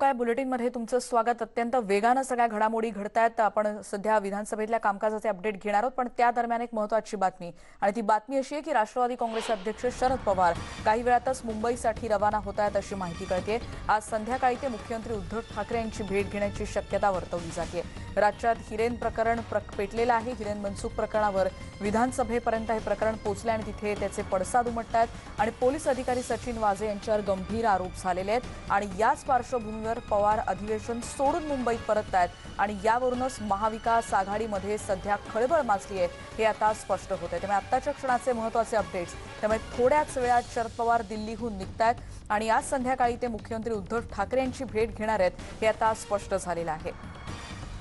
काय बुलेटिनमध्ये तुमचं स्वागत। अत्यंत वेगाने सगळ्या घडामोडी घडतायत। आपण सध्या विधानसभेतल्या कामकाजाचे अपडेट घेणार आहोत, पण त्या दरम्यान एक महत्त्वाची बातमी आणि ती बातमी अशी आहे की राष्ट्रवादी काँग्रेस अध्यक्ष शरद पवार काही वेळातच मुंबईसाठी रवाना होत आहेत अशी माहिती कळते। आज संध्याकाळी ते मुख्यमंत्री उद्धव ठाकरे यांची भेट घेण्याची शक्यता वर्तवली जाते। राज्यात हिरेन प्रकरण पेटलेलं आहे। हिरेन मनसुख प्रकरणावर विधानसभेपर्यंत हे प्रकरण पोहोचले आणि तिथे त्याचे पडसाद उमटतात आणि पोलीस अधिकारी सचिन वाझे यांच्यावर गंभीर आरोप झालेले आहेत आणि याच पार्श्वभूमीवर पवार अधिवेशन सोडून मुंबईत परततायत आणि यावरूनच महाविकास आघाडीमध्ये सध्या खळबळ माजली आहे हे आता स्पष्ट होते। त्यामुळे आत्ताच्या क्षणाचे महत्त्वाचे अपडेट्स। त्यामुळे थोड्याच वेळात शरद पवार दिल्लीहून निघतायत आणि आज संध्याकाळी ते मुख्यमंत्री उद्धव ठाकरे यांची भेट घेणार आहेत हे आता स्पष्ट झालेलं आहे।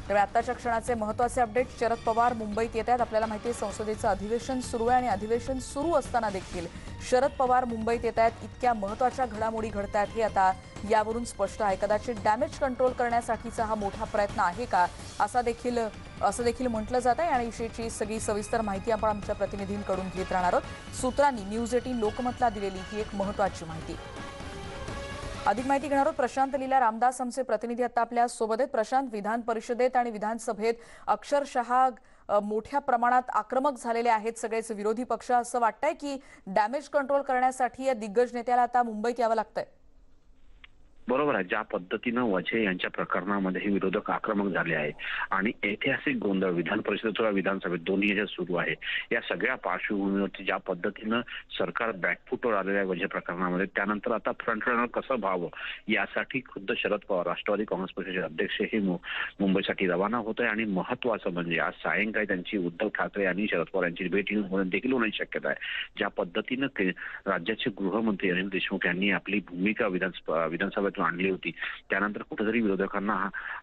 त्यामुळे आत्ताच्या क्षणाचे महत्त्वाचे अपडेट। शरद पवार मुंबईत येत आहेत। आपल्याला माहिती आहे संसदेचं अधिवेशन सुरू आहे आणि अधिवेशन सुरू असताना देखील शरद पवार मुंबईत येत आहेत। इतक्या महत्त्वाच्या घडामोडी घडतायत हे आता यावरून स्पष्ट आहे। कदाचित डॅमेज कंट्रोल करण्यासाठीचा हा मोठा प्रयत्न आहे का असं देखील म्हटलं जात आहे आणि विषयीची सगळी सविस्तर माहिती आपण आमच्या प्रतिनिधींकडून घेत राहणार आहोत। सूत्रांनी न्यूज 18 लोकमतला दिलेली ही एक महत्त्वाची माहिती। अधिक माहिती घेणार आहोत। प्रशांत लीला रामदास आमचे प्रतिनिधी आता आपल्या सोबत आहेत। प्रशांत, विधान परिषदेत आणि विधानसभेत अक्षरशः मोठ्या प्रमाणात आक्रमक झालेले आहेत सगळेच विरोधी पक्ष। असं वाटतंय की डॅमेज कंट्रोल करण्यासाठी या दिग्गज नेत्याला आता मुंबईत यावं लागतंय। बरोबर आहे। ज्या पद्धतीनं वझे यांच्या प्रकरणामध्ये हे विरोधक आक्रमक झाले आहे आणि ऐतिहासिक गोंधळ विधान परिषदेत व विधानसभेत दोन्ही ह्याच्यात सुरू आहे, या सगळ्या पार्श्वभूमीवरती ज्या पद्धतीनं सरकार बॅकफुटवर आलेलं आहे वझे प्रकरणामध्ये, त्यानंतर आता फ्रंट रनर कसं व्हावं यासाठी खुद्द शरद पवार राष्ट्रवादी काँग्रेस पक्षाचे अध्यक्ष हे मुंबईसाठी रवाना होत आहे। आणि महत्त्वाचं म्हणजे आज सायंकाळी त्यांची उद्धव ठाकरे आणि शरद पवार यांची भेट देखील होण्याची शक्यता आहे। ज्या पद्धतीनं राज्याचे गृहमंत्री अनिल देशमुख यांनी आपली भूमिका विधानसभेत आणली होती, त्यानंतर कुठेतरी विरोधकांना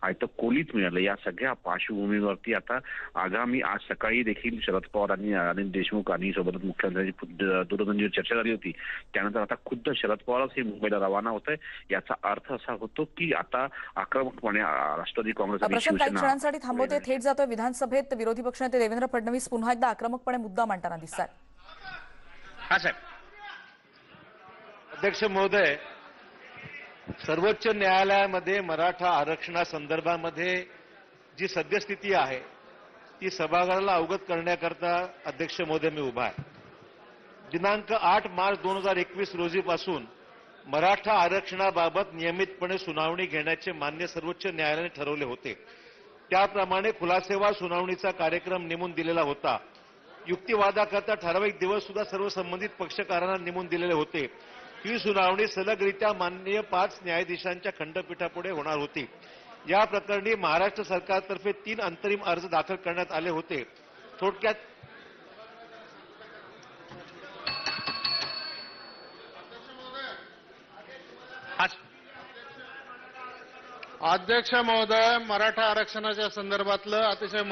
आयतं कोलीत मिळालं। या सगळ्या पार्श्वभूमीवरती आता आगामी आज सकाळी देखील शरद पवार आणि अनिल देशमुख आणि सोबतच मुख्यमंत्र्यांची दूरध्वनीवर चर्चा झाली होती। त्यानंतर आता खुद्द शरद पवारच हे मुंबईला रवाना होत आहे। याचा अर्थ असा होतो की आता आक्रमकपणे राष्ट्रवादी काँग्रेस आणि शिवसेना काही क्षणांसाठी थांबवते, थेट जातोय विधानसभेत। विरोधी पक्षनेते देवेंद्र फडणवीस पुन्हा एकदा आक्रमकपणे मुद्दा मांडताना दिसतात। हा साहेब। अध्यक्ष महोदय, सर्वोच्च न्यायालयामध्ये मराठा आरक्षणासंदर्भामध्ये जी सद्यस्थिती आहे ती सभागृहाला अवगत करण्याकरता अध्यक्ष महोदय मी उभा आहे। दिनांक 8 मार्च 2021 रोजीपासून मराठा आरक्षणाबाबत नियमितपणे सुनावणी घेण्याचे मान्य सर्वोच्च न्यायालयाने ठरवले होते। त्याप्रमाणे खुलासेवार सुनावणीचा कार्यक्रम नेमून दिलेला होता। युक्तिवादाकरता ठराविक दिवस सुद्धा सर्व संबंधित पक्षकारांना नेमून दिलेले होते। ही सुनावणी सलगरित्या माननीय 5 न्यायाधीशांच्या खंडपीठापुढे होणार होती। या प्रकरणी महाराष्ट्र सरकारतर्फे 3 अंतरिम अर्ज दाखल करण्यात आले होते। थोडक्यात अध्यक्ष महोदय, मराठा आरक्षणाच्या संदर्भातलं अतिशय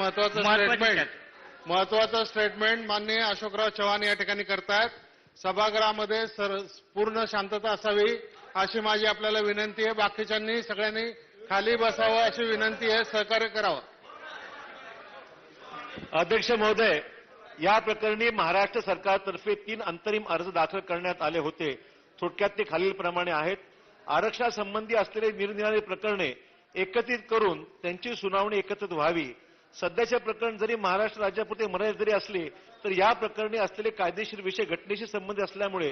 महत्वाचं स्टेटमेंट माननीय अशोकराव चव्हाण या ठिकाणी करतायत। सभागृहामध्ये पूर्ण शांतता असावी अशी माझी आपल्याला विनंती आहे। बाकीच्यांनी सगळ्यांनी खाली बसावं अशी विनंती आहे, सहकार्य करावं। अध्यक्ष महोदय, या प्रकरणी महाराष्ट्र सरकारतर्फे 3 अंतरिम अर्ज दाखल करण्यात आले होते। थोडक्यात ते खालीलप्रमाणे आहेत। आरक्षणासंबंधी असलेले निरनिराळे प्रकरणे एकत्रित करून त्यांची सुनावणी एकत्रित व्हावी। सध्याचे प्रकरण जरी महाराष्ट्र राज्यापुरते मर्यादित जरी असले तर या प्रकरणी असलेले कायदेशीर विषय घटनेशी संबंधित असल्यामुळे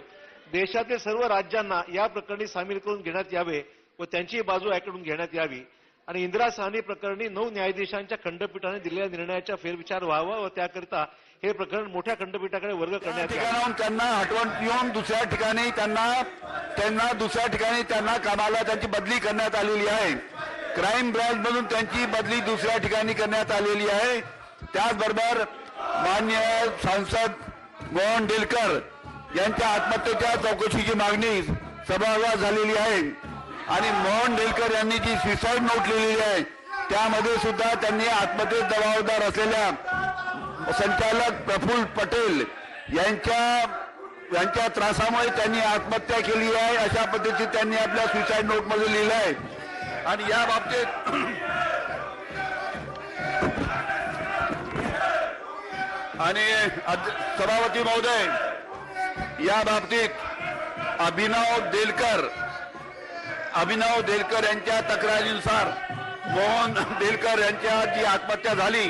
देशातील सर्व राज्यांना या प्रकरणी सामील करून घेण्यात यावे व त्यांची बाजू ऐकून घेण्यात यावी। आणि इंदिरा साहनी प्रकरणी 9 न्यायाधीशांच्या खंडपीठाने दिलेल्या निर्णयाचा फेरविचार व्हावा व त्याकरिता हे प्रकरण मोठ्या खंडपीठाकडे वर्ग करण्यात यावे। त्यांना हटवून येऊन दुसऱ्या ठिकाणी त्यांना कामाला त्यांची बदली करण्यात आलेली आहे। क्राईम ब्रांचमधून त्यांची बदली दुसऱ्या ठिकाणी करण्यात आलेली आहे। त्याचबरोबर माननीय सांसद मोहन डेलकर यांच्या आत्महत्येच्या चौकशीची मागणी सभागृहात झालेली आहे आणि मोहन डेलकर यांनी जी सुसाईड नोट लिहिलेली आहे त्यामध्ये सुद्धा त्यांनी आत्महत्येस जबाबदार असलेल्या संचालक प्रफुल्ल पटेल यांच्या त्रासामुळे त्यांनी आत्महत्या केली आहे अशा पद्धतीने त्यांनी आपल्या सुसाईड नोटमध्ये लिहिलं आहे। आणि या बाबतीत आणि सभापती महोदय, या बाबतीत अभिनव देलकर अभिनव देलकर यांच्या तक्रारीनुसार मोहन देलकर यांच्या जी आत्महत्या झाली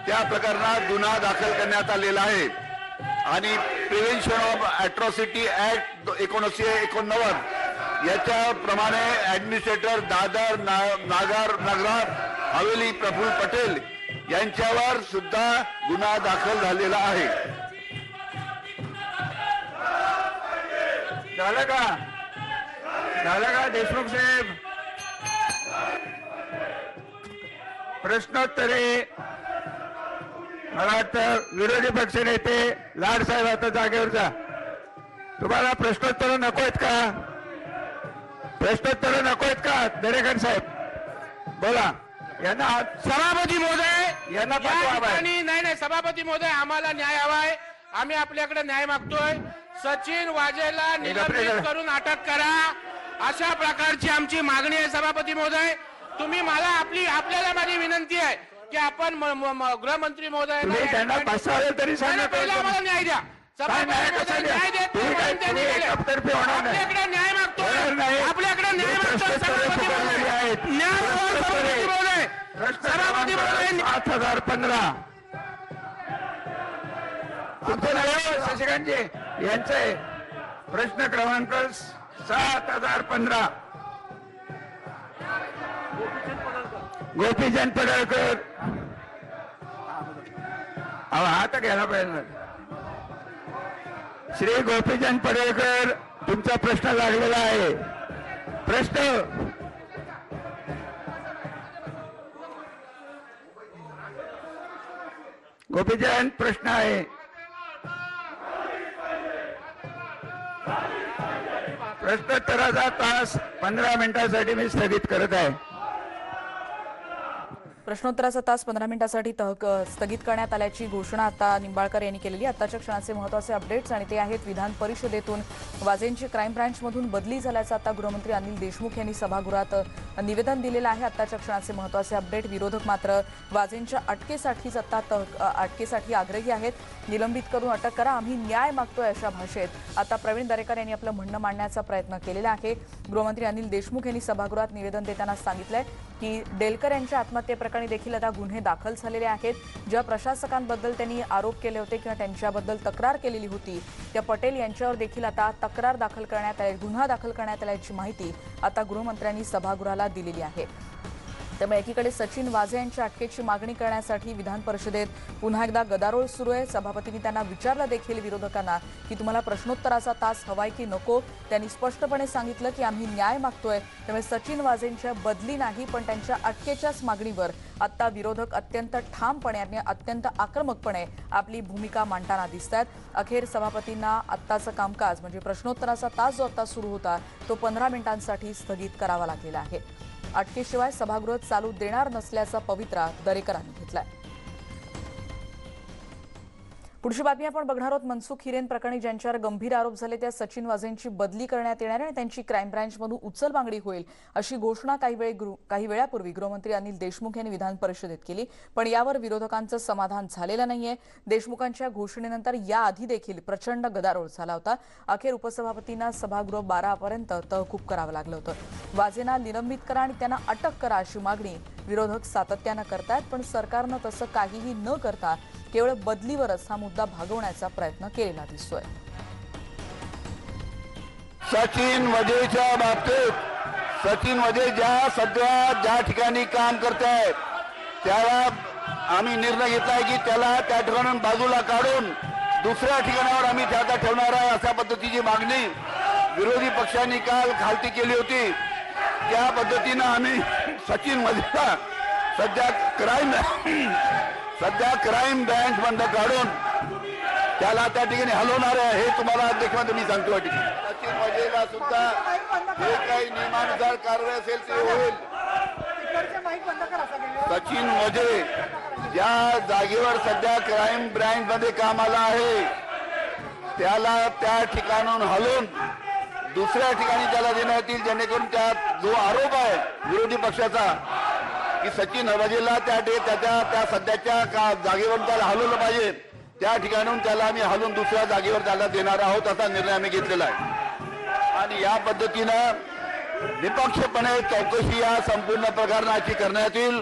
त्या प्रकरणात गुन्हा दाखल करण्यात आलेला आहे आणि प्रिव्हेन्शन ऑफ अॅट्रॉसिटी ऍक्ट 1989 याच्याप्रमाणे ऍडमिनिस्ट्रेटर दादर नगर हवेली प्रफुल्ल पटेल यांच्यावर सुद्धा गुन्हा दाखल झालेला आहे. झालं का देशमुख साहेब? प्रश्नोत्तरे. मला वाटतं विरोधी पक्ष नेते लाड साहेब आता जागेवर जा. तुम्हाला प्रश्नोत्तर नको आहेत का? प्रश्नोत्तर नको आहेत का? दरेकर साहेब बोला. यांना सभापती महोदय यांना या पाठवा बाहेर. ठिकाणी नाही सभापती महोदय आम्हाला न्याय हवाय. आम्ही आपल्याकडे न्याय मागतोय. सचिन वाझेला निलंबित करून अटक करा अशा प्रकारची आमची मागणी आहे सभापती महोदय. तुम्ही मला आपल्याला माझी विनंती आहे की आपण गृहमंत्री महोदय तुम्ही त्यांना बसवाल तरी सांगा. पहिला आम्हाला न्याय द्या. न्याय देत आपल्याकडे न्याय मागतोय. आपल्याकडे न्याय मागतोय सभापती महोदय. सभापती महोदय. सभापती महोदय 7015 तुमचं नाव शशिकांतजी यांचं आहे. प्रश्न क्रमांक 7015 गोपीचंद पडळकर. अहो हात घ्यायला पाहिजे. श्री गोपीचंद पडळकर तुमचा प्रश्न लागलेला आहे. प्रश्न गोपीचंद प्रश्न आहे. प्रश्नोत्तराचा तास 15 मिनिटांसाठी मी स्थगित करत आहे. प्रश्नोत्तराचा तास 15 मिनिटांसाठी स्थगित करण्यात आल्याची घोषणा आता निंबाळकर यांनी केलेली. आताच्या क्षणाचे महत्त्वाचे अपडेट्स आणि ते आहेत विधान परिषदेतून वाझेंची क्राईम ब्रांचमधून बदली झाल्याचं आता गृहमंत्री अनिल देशमुख यांनी सभागृहात निवेदन दिलेलं आहे. आताच्या क्षणाचे महत्त्वाचे अपडेट. विरोधक मात्र वाझेंच्या अटकेसाठीच आता अटकेसाठी आग्रही आहेत. निलंबित करून अटक करा, आम्ही न्याय मागतोय अशा भाषेत आता प्रवीण दरेकर यांनी आपलं म्हणणं मांडण्याचा प्रयत्न केलेला आहे. गृहमंत्री अनिल देशमुख यांनी सभागृहात निवेदन देताना सांगितलंय की डेलकर यांच्या आत्महत्येप्रकरणी देखील आता गुन्हे दाखल झालेले आहेत. ज्या प्रशासकांबद्दल त्यांनी आरोप केले होते किंवा त्यांच्याबद्दल तक्रार केलेली होती त्या पटेल यांच्यावर देखील आता तक्रार दाखल करण्यात आली, गुन्हा दाखल करण्यात आल्याची माहिती आता गृहमंत्र्यांनी सभागृहाला दिलेली आहे. त्यामुळे एकीकडे सचिन वाझे यांच्या अटकेची मागणी करण्यासाठी विधान परिषदेत पुन्हा एकदा गदारोळ सुरू आहे. सभापतींनी त्यांना विचारलं देखील विरोधकांना की तुम्हाला प्रश्नोत्तराचा तास हवाय की नको. त्यांनी स्पष्टपणे सांगितलं की आम्ही न्याय मागतोय. त्यामुळे सचिन वाझेंच्या बदली नाही पण त्यांच्या अटकेच्याच मागणीवर आता विरोधक अत्यंत ठामपणे आणि अत्यंत आक्रमकपणे आपली भूमिका मांडताना दिसत आहेत. अखेर सभापतींना आत्ताचं कामकाज म्हणजे प्रश्नोत्तराचा तास जो आता सुरू होता तो 15 मिनिटांसाठी स्थगित करावा लागलेला आहे. अटकेशिवाय सभागृह चालू देणार नसल्याचा पवित्रा दरेकरांनी घेतलाय. पुढची बातमी आपण बघणार आहोत. मनसुख हिरेन प्रकरणी ज्यांच्यावर गंभीर आरोप झाले त्या सचिन वाझेंची बदली करण्यात येणार आणि त्यांची क्राईम ब्रांचमधून उचलबांगडी होईल अशी घोषणा काही वेळापूर्वी गृहमंत्री अनिल देशमुख यांनी विधान परिषदेत केली. पण यावर विरोधकांचं समाधान झालेलं नाहीये. देशमुखांच्या घोषणेनंतर याआधी देखील प्रचंड गदारोळ झाला होता. अखेर उपसभापतींना सभागृह 12 पर्यंत तहकूब करावं लागलं होतं. वाझेंना निलंबित करा आणि त्यांना अटक करा अशी मागणी विरोधक सातत्यानं करतायत. पण सरकारनं तसं काहीही न करता केवळ बदलीवरच हा मुद्दा भागवण्याचा प्रयत्न केलेला दिसतोय. सचिन वाझेच्या बाबतीत सचिन वाझे ज्या ठिकाणी काम करत आहेत त्याला आम्ही निर्णय घेतलाय की त्याला त्या ठिकाणून बाजूला काढून दुसऱ्या ठिकाणावर आम्ही त्याला ठेवणार आहे अशा पद्धतीची मागणी विरोधी पक्षांनी काल खालती केली होती. त्या पद्धतीनं आम्ही सचिन वाझेला सध्या क्राईम ब्रांच बंद काढून त्याला त्या ठिकाणी हलवणार आहे हे तुम्हाला अध्यक्ष मी सांगतो. सचिन वाझेला सुद्धा जे काही नियमानुसार कारवाई असेल ते होईल. सचिन वाझे ज्या जागेवर सध्या क्राईम ब्रांच मध्ये कामाला आहे त्याला त्या ठिकाणून हलवून दुसऱ्या ठिकाणी त्याला देण्यात येईल जेणेकरून त्या जो आरोप आहे विरोधी पक्षाचा की सचिन वाझेला त्या सध्याच्या जागेवरून त्याला हलवलं पाहिजे त्या ठिकाणून त्याला आम्ही हलवून दुसऱ्या जागेवर त्याला देणार आहोत असा निर्णय आम्ही घेतलेला आहे. आणि या पद्धतीनं निपक्षपणे चौकशी या संपूर्ण प्रकरणाची करण्यात येईल.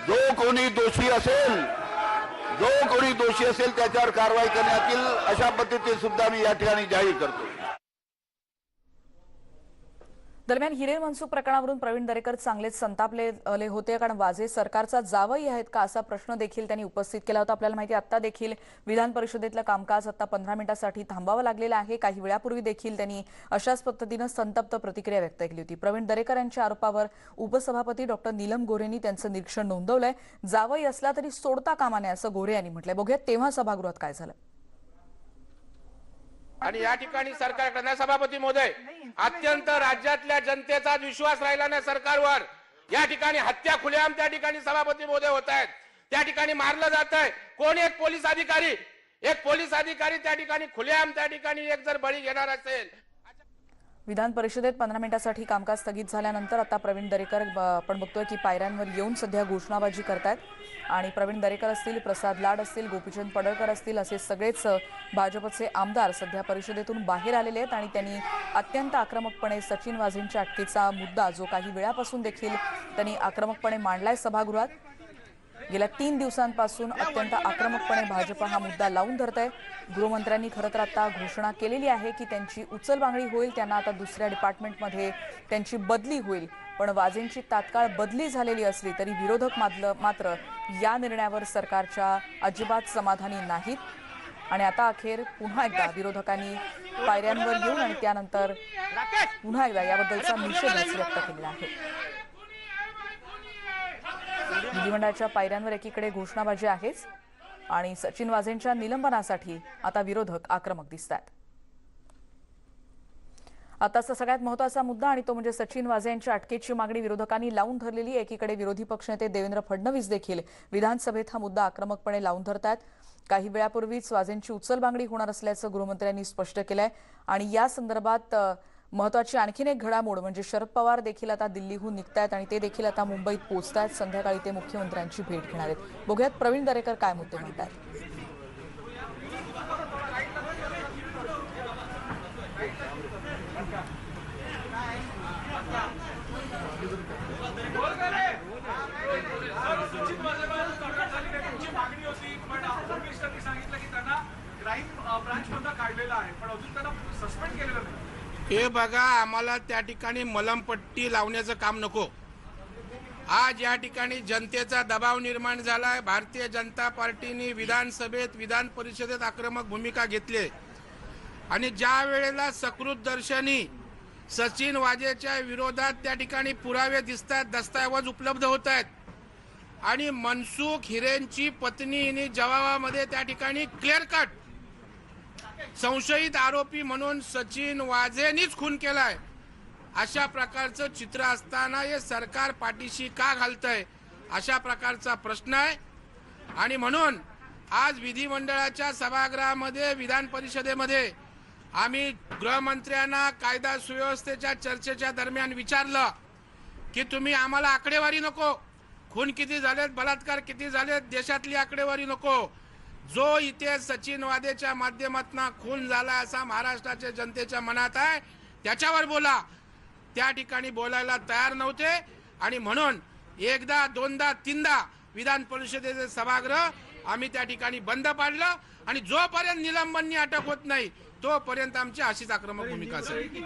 जो कोणी दोषी असेल त्याच्यावर कारवाई करण्यात येईल अशा पद्धतीने सुद्धा मी या ठिकाणी जाहीर करतो. दरम्यान हिरे मनसुख प्रकरणावरून प्रवीण दरेकर चांगलेच संतापले होते, कारण वाजे सरकारचा जावई आहेत का असा प्रश्न देखील त्यांनी उपस्थित केला होता. आपल्याला माहिती आता देखील विधान परिषदेतलं कामकाज आता 15 मिनिटांसाठी थांबावं लागलेलं आहे. काही वेळापूर्वी देखील त्यांनी अशाच पद्धतीनं संतप्त प्रतिक्रिया व्यक्त केली होती. प्रवीण दरेकर यांच्या आरोपावर उपसभापती डॉक्टर नीलम गोऱ्हेंनी त्यांचं निरीक्षण नोंदवलंय. जावई असला तरी सोडता कामा नये असं गोऱ्हे यांनी म्हटलंय. बघूयात तेव्हा सभागृहात काय झालं. आणि या ठिकाणी सरकारकडे सभापती महोदय अत्यंत राज्यातल्या जनतेचा विश्वास राहिला नाही सरकारवर. या ठिकाणी हत्या खुलेआम त्या ठिकाणी सभापती महोदय होत आहेत. त्या ठिकाणी मारलं जात आहे. कोण एक पोलीस अधिकारी त्या ठिकाणी खुलेआम त्या ठिकाणी एक जर बळी घेणार असेल. विधान परिषदेत 15 मिनिटांसाठी कामकाज स्थगित झाल्यानंतर आता प्रवीण दरेकर आपण बघतोय की पायऱ्यांवर येऊन सध्या घोषणाबाजी करतायत. आणि प्रवीण दरेकर असतील, प्रसाद लाड असतील, गोपीचंद पडळकर असतील असे सगळेच भाजपचे आमदार सध्या परिषदेतून बाहेर आलेले आहेत. आणि त्यांनी अत्यंत आक्रमकपणे सचिन वाझेंच्या अटकेचा मुद्दा जो काही वेळापासून देखील त्यांनी आक्रमकपणे मांडलाय सभागृहात. गेल्या 3 दिवसांपासून अत्यंत आक्रमकपणे भाजप हा मुद्दा लावून धरत आहे. गृहमंत्र्यांनी खरं तर आता घोषणा केलेली आहे की त्यांची उचलबांगडी होईल, त्यांना आता दुसऱ्या डिपार्टमेंटमध्ये त्यांची बदली होईल. पण वाजेंची तात्काळ बदली झालेली असली तरी विरोधक मात्र या निर्णयावर सरकारच्या अजिबात समाधानी नाहीत. आणि आता अखेर पुन्हा एकदा विरोधकांनी पायऱ्यांवर येऊन आणि त्यानंतर पुन्हा एकदा याबद्दलचा निषेध व्यक्त केलेला आहे. विधिमंडळाच्या पायऱ्यांवर एकीकडे घोषणाबाजी आहेच आणि सचिन वाझेंच्या निलंबनासाठी आता विरोधक आक्रमक दिसत आहेत. आताचा सगळ्यात महत्त्वाचा मुद्दा आणि तो म्हणजे सचिन वाझे यांच्या अटकेची मागणी विरोधकांनी लावून धरलेली. एकीकडे विरोधी पक्षनेते देवेंद्र फडणवीस देखील विधानसभेत हा मुद्दा आक्रमकपणे लावून धरतात. काही वेळापूर्वीच वाझेंची उचलबांगडी होणार असल्याचं गृहमंत्र्यांनी स्पष्ट केलंय. आणि या संदर्भात महत्त्वाची आणखीन एक घडामोड म्हणजे शरद पवार देखील आता दिल्लीहून निघतायत आणि ते देखील आता मुंबईत पोहोचतायत. संध्याकाळी ते मुख्यमंत्र्यांची भेट घेणार आहेत. बघूयात प्रवीण दरेकर काय मुद्दे म्हणतात. हे बघा, आम्हाला त्या ठिकाणी मलमपट्टी लावण्याचं काम नको. आज या ठिकाणी जनतेचा दबाव निर्माण झालाय. भारतीय जनता पार्टीने विधानसभेत विधान परिषदेत आक्रमक भूमिका घेतली आणि ज्या वेळेला सकृतदर्शनी सचिन वाजेच्या विरोधात त्या ठिकाणी पुरावे दिसतात, दस्तऐवज उपलब्ध होत आहेत आणि मनसुख हिरेंची पत्नीने जवाबामध्ये त्या ठिकाणी क्लिअर कट संशयित आरोपी म्हणून सचिन वाझेंनीच खून केलाय अशा प्रकारचं चित्र असताना हे सरकार पाठीशी का घालतंय अशा प्रकारचा प्रश्न आहे. आणि म्हणून आज विधिमंडळाच्या सभागृहामध्ये विधान परिषदेमध्ये आम्ही गृहमंत्र्यांना कायदा सुव्यवस्थेच्या चर्चेच्या दरम्यान विचारलं की तुम्ही आम्हाला आकडेवारी नको, खून किती झालेत, बलात्कार किती झालेत, देशातली आकडेवारी नको. जो इथे सचिन वाझेच्या माध्यमातून खून झाला असा महाराष्ट्राच्या जनतेच्या मनात आहे त्याच्यावर बोला. त्या ठिकाणी बोलायला तयार नव्हते आणि म्हणून एकदा, दोनदा, तीनदा विधान परिषदेचे सभागृह आम्ही त्या ठिकाणी बंद पाडलं आणि जोपर्यंत निलंबननी अटक होत नाही तोपर्यंत आमची अशीच आक्रमक भूमिका असेल.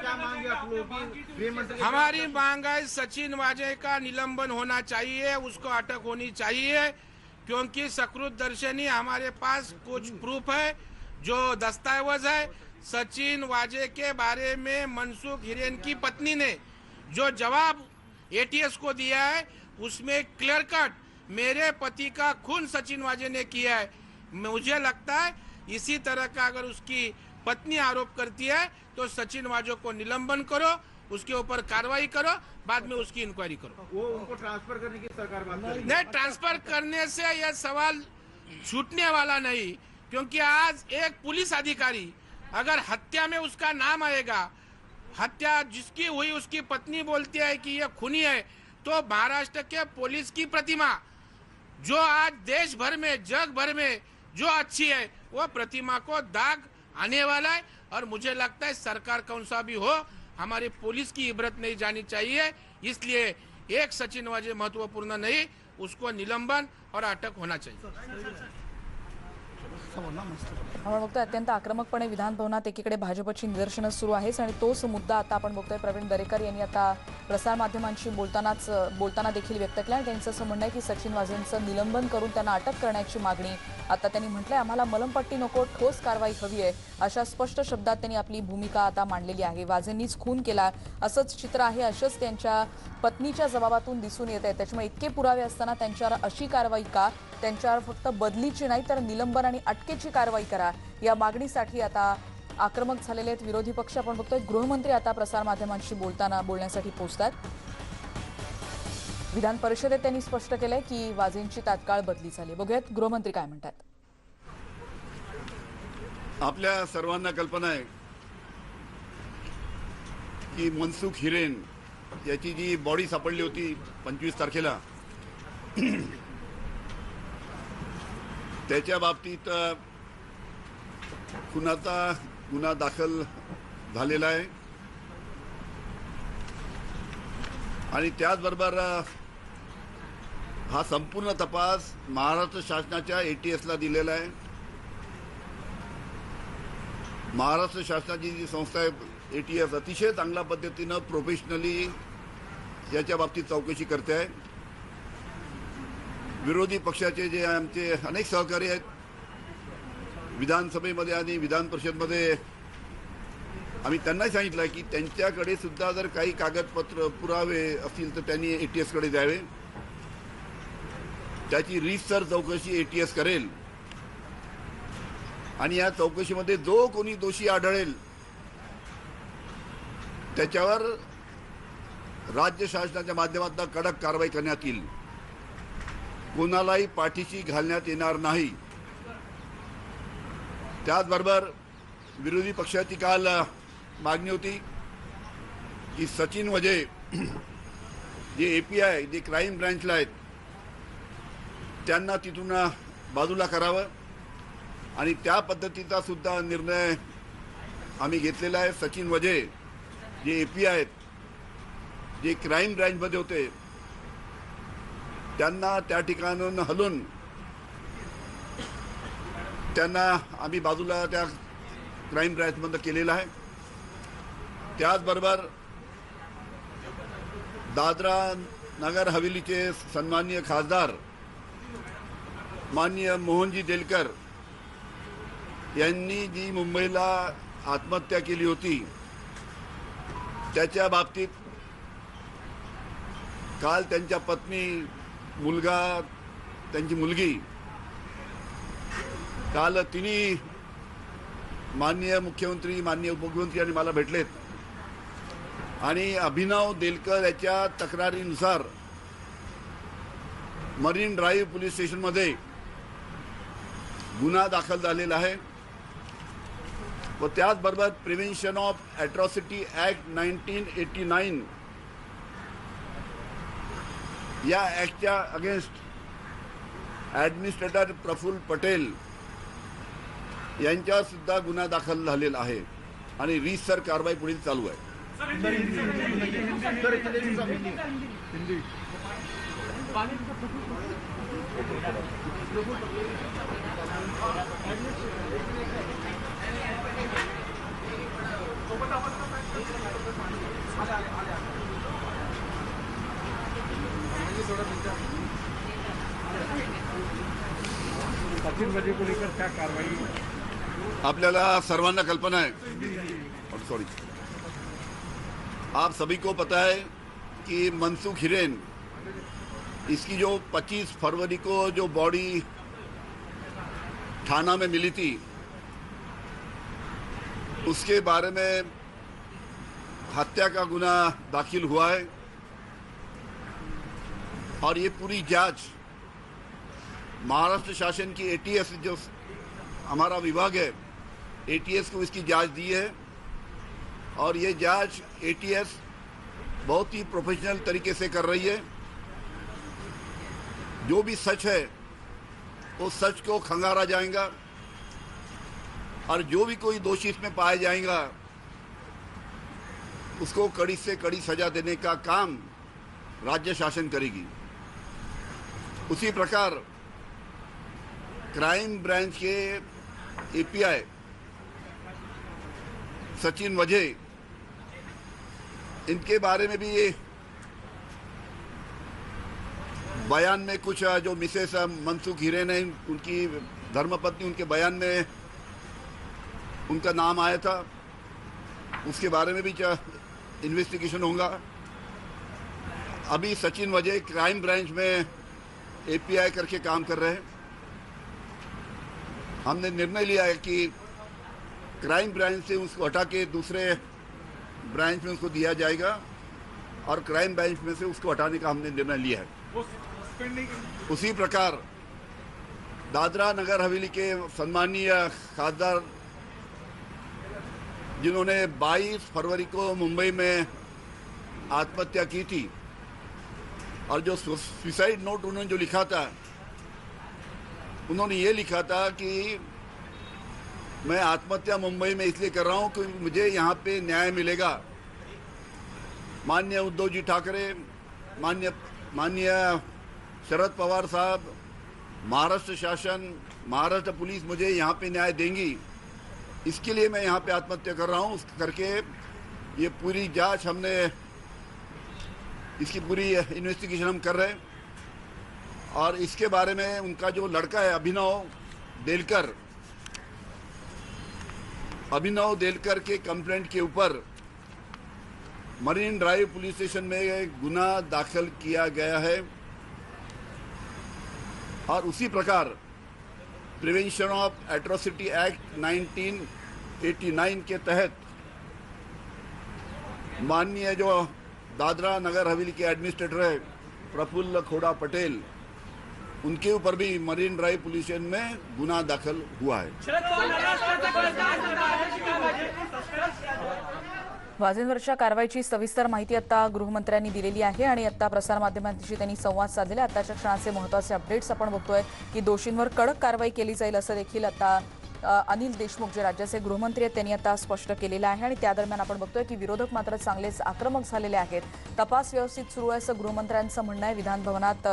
हमारी मांग है सचिन वाजे का निलंबन होना चाहिए, उसको अटक होनी चाहिए क्योंकि सकृतदर्शनी हमारे पास कुछ प्रूफ है, जो दस्तावेज है. सचिन वाजे के बारे में मनसुख हिरेन की पत्नी ने जो जवाब एटीएस को दिया है उसमें क्लियर कट मेरे पति का खून सचिन वाजे ने किया है. मुझे लगता है इसी तरह का अगर उसकी पत्नी आरोप करती है तो सचिन वाजे को निलंबन करो, उसके ऊपर कार्रवाई करो, बाद में उसकी इंक्वायरी करो. वो उनको ट्रांसफर करने की सरकार बात कर रही है. नहीं, ट्रांसफर करने से यह सवाल छूटने वाला नहीं क्योंकि आज एक पुलिस अधिकारी अगर हत्या में उसका नाम आएगा, हत्या जिसकी हुई उसकी पत्नी बोलती है कि यह खूनी है, तो महाराष्ट्र के पुलिस की प्रतिमा जो आज देश भर में, जग भर में जो अच्छी है वो प्रतिमा को दाग आने वाला है. और मुझे लगता है सरकार कौन सा भी हो हमारी पुलिस की इबरत नहीं जानी चाहिए। इसलिए एक सचिन वाजे महत्वपूर्ण नहीं, उसको निलंबन और अटक होना चाहिए। आपण बघतोय अत्यंत आक्रमकपणे विधान भवनात एकीकडे भाजपची निदर्शनं सुरू आहेत आणि तोच मुद्दा आता आपण बघतोय प्रवीण दरेकर यांनी आता प्रसारमाध्यमांशी बोलताना देखील व्यक्त केला आणि त्यांचं असं म्हणणं आहे की सचिन वाझेंचं निलंबन करून त्यांना अटक करण्याची मागणी आता त्यांनी म्हटलंय। आम्हाला मलमपट्टी नको, ठोस कारवाई हवी आहे, अशा स्पष्ट शब्दात त्यांनी आपली भूमिका आता मांडलेली आहे। वाझेंनीच खून केला असंच चित्र आहे, अशंच त्यांच्या पत्नीच्या जबाबातून दिसून येत आहे। त्याच्यामुळे इतके पुरावे असताना त्यांच्यावर अशी कारवाई का? त्यांच्यावर फक्त बदलीची नाही तर निलंबन आणि अटकेची कारवाई करा, या मागणीसाठी आता आक्रमक झालेले आहेत विरोधी पक्ष। आपण बघतोय गृहमंत्री आता प्रसारमाध्यमांशी बोलण्यासाठी पोहोचतात। विधान परिषदेत त्यांनी स्पष्ट केलंय की वाझेंची तात्काळ बदली झाली। बघूयात गृहमंत्री काय म्हणतात। आपल्या सर्वांना कल्पना आहे की मनसुख हिरेन याची जी बॉडी सापडली होती 25 तारखेला, त्याच्या बाबतीत खुनाचा गुन्हा दाखल झालेला आहे आणि त्याचबरोबर हा संपूर्ण तपास महाराष्ट्र शासनाच्या ATS दिलेला आहे। महाराष्ट्र शासनाची जी संस्था आहे ATS अतिशय चांगल्या पद्धतीनं प्रोफेशनली याच्या बाबतीत चौकशी करते आहे। विरोधी पक्षाचे जे आमचे अनेक सहकारी आहेत विधानसभेमध्ये आणि विधान परिषदमध्ये, आम्ही त्यांनाही सांगितलं आहे की त्यांच्याकडे सुद्धा जर काही कागदपत्र पुरावे असतील तर त्यांनी ATS कडे द्यावे। त्याची रीतसर चौकशी ATS करेल आणि या चौकशीमध्ये जो कोणी दोषी आढळेल त्याच्यावर राज्य शासनाच्या माध्यमातून कडक कारवाई करण्यात येईल। कोणालाही पाठीशी घालण्यात येणार नाही। त्याचबरोबर विरोधी पक्षाची काल मागणी होती की सचिन वाजे जे API जे क्राईम ब्रँचला आहेत त्यांना तिथून बाजूला करावं आणि त्या पद्धतीचा सुद्धा निर्णय आम्ही घेतलेला आहे। सचिन वाजे जे API आहेत जे क्राईम ब्रँचमध्ये होते त्यांना त्या ठिकाणाहून हलवून त्यांना आम्ही बाजूला त्या क्राईम ब्रँचमध्ये केलेलं आहे। त्याचबरोबर दादरा नगर हवेलीचे सन्माननीय खासदार माननीय मोहनजी देलकर यांनी जी मुंबईला आत्महत्या केली होती त्याच्या बाबतीत काल त्यांच्या पत्नी, मुलगा, त्यांची मुलगी काल तिन्ही माननीय मुख्यमंत्री, माननीय उपमुख्यमंत्री आणि मला भेटलेत आणि अभिनव देलकर याच्या तक्रारीनुसार मरीन ड्राईव्ह पोलीस स्टेशनमध्ये गुन्हा दाखल झालेला आहे व त्याचबरोबर प्रिव्हेन्शन ऑफ ॲट्रॉसिटी ॲक्ट 1989 या ॲक्टच्या अगेन्स्ट ॲडमिनिस्ट्रेटर प्रफुल्ल पटेल यांच्यावर सुद्धा गुन्हा दाखल झालेला आहे आणि रीतसर कारवाई पुढील चालू आहे। आपल्याला सर्वांना कल्पना है, सॉरी, आप सभी को पता है कि मनसुख हिरेन इसकी जो 25 फरवरी को जो बॉडी थाना में मिली थी उसके बारे में हत्या का गुनाह दाखिल हुआ है और ये पूरी जांच महाराष्ट्र शासन की ATS जो हमारा विभाग है ATS को इसकी जांच दी है और ये जांच ATS बहुत ही प्रोफेशनल तरीके से कर रही है। जो भी सच है वो सच को खंगारा जाएगा और जो भी कोई दोषी इसमें पाया जाएगा उसको कड़ी से कड़ी सजा देने का काम राज्य शासन करेगी। उसी प्रकार क्राइम ब्रांच के एपीआई सचिन वजह, इनके बारे में भी ये बयान में कुछ जो मिसेस मनसुख हिरेन है, उनकी धर्मपत्नी, उनके बयान में उनका नाम आया था, उसके बारे में भी इन्वेस्टिगेशन होगा। अभी सचिन वजह क्राइम ब्रांच में एपीआई करके काम कर रहे हैं। हमने निर्णय लिया है कि क्राइम ब्रांच से उसको हटा के दूसरे ब्रांच में उसको दिया जाएगा और क्राइम ब्रांच में से उसको हटाने का हमने निर्णय लिया है। उसी प्रकार दादरा नगर हवेली के सम्मानीय खासदार जिन्होंने 22 फरवरी को मुंबई में आत्महत्या की थी और जो सुसाइड नोट उन्होंने जो लिखा था, उन्होंने ये लिखा था कि मैं आत्महत्या मुंबई में इसलिए कर रहा हूं कि मुझे यहाँ पे न्याय मिलेगा। माननीय उद्धव जी ठाकरे, माननीय शरद पवार साहब, महाराष्ट्र शासन, महाराष्ट्र पुलिस मुझे यहाँ पे न्याय देंगी, इसके लिए मैं यहाँ पे आत्महत्या कर रहा हूँ करके ये पूरी जांच हमने, इसकी पूरी इन्वेस्टिगेशन हम कर रहे हैं। और इसके बारे में उनका जो लड़का है अभिनव देलकर के कंप्लेंट के ऊपर मरीन ड्राइव पुलिस स्टेशन में गुना दाखिल किया गया है। और उसी प्रकार प्रिवेंशन ऑफ एट्रोसिटी एक्ट 1989 के तहत माननीय जो दादरा नगर हवेली के एडमिनिस्ट्रेटर है प्रफुल्ल खोड़ा पटेल, उनके ऊपर भी मरीन ड्राइव पुलिस स्टेशन में गुना दाखिल हुआ है। वाजेंवरच्या कारवाईची सविस्तर माहिती आता गृहमंत्र्यांनी दिलेली आहे आणि आता प्रसारमाध्यमांशी त्यांनी संवाद साधलेला। आताच्या क्षणाचे महत्त्वाचे अपडेट्स आपण बघतोय की दोषींवर कडक कारवाई केली जाईल असं देखील आता अनिल देशमुख जे राज्याचे गृहमंत्री आहेत त्यांनी आता स्पष्ट केलेलं आहे। आणि त्या दरम्यान आपण बघतोय की विरोधक मात्र चांगलेच आक्रमक झालेले आहेत। तपास व्यवस्थित सुरू आहे असं गृहमंत्र्यांचं म्हणणं आहे। विधान भवनात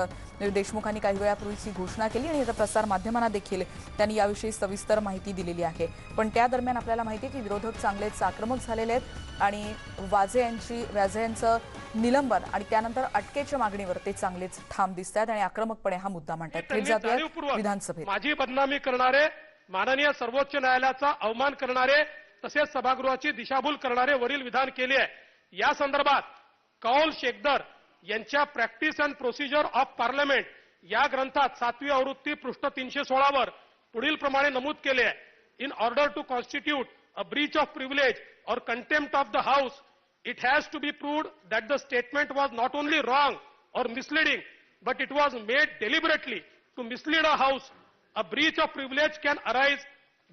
देशमुखांनी काही वेळापूर्वीच ही घोषणा केली आणि आता प्रसार माध्यमांना देखील त्यांनी याविषयी सविस्तर माहिती दिलेली आहे। पण त्या दरम्यान आपल्याला माहिती आहे की विरोधक चांगलेच आक्रमक झालेले आहेत आणि वाजे यांचं निलंबन आणि त्यानंतर अटकेच्या मागणीवर ते चांगलेच ठाम दिसतात आणि आक्रमकपणे हा मुद्दा मांडतात। थेट जाऊया विधानसभेत। माझी बदनामी करणारे, माननीय सर्वोच्च न्यायालयाचा अवमान करणारे तसेच सभागृहाची दिशाभूल करणारे वरील विधान केले आहे। या संदर्भात कौल शेखदर यांच्या practice and procedure of parliament या ग्रंथात 7वी आवृत्ती पृष्ठ 316 वर पुढील प्रमाणे नमूद केले आहे। In order to constitute a breach of privilege or contempt of the house, it has to be proved that the statement was not only wrong or misleading but it was made deliberately to mislead a house. A breach of privilege can arise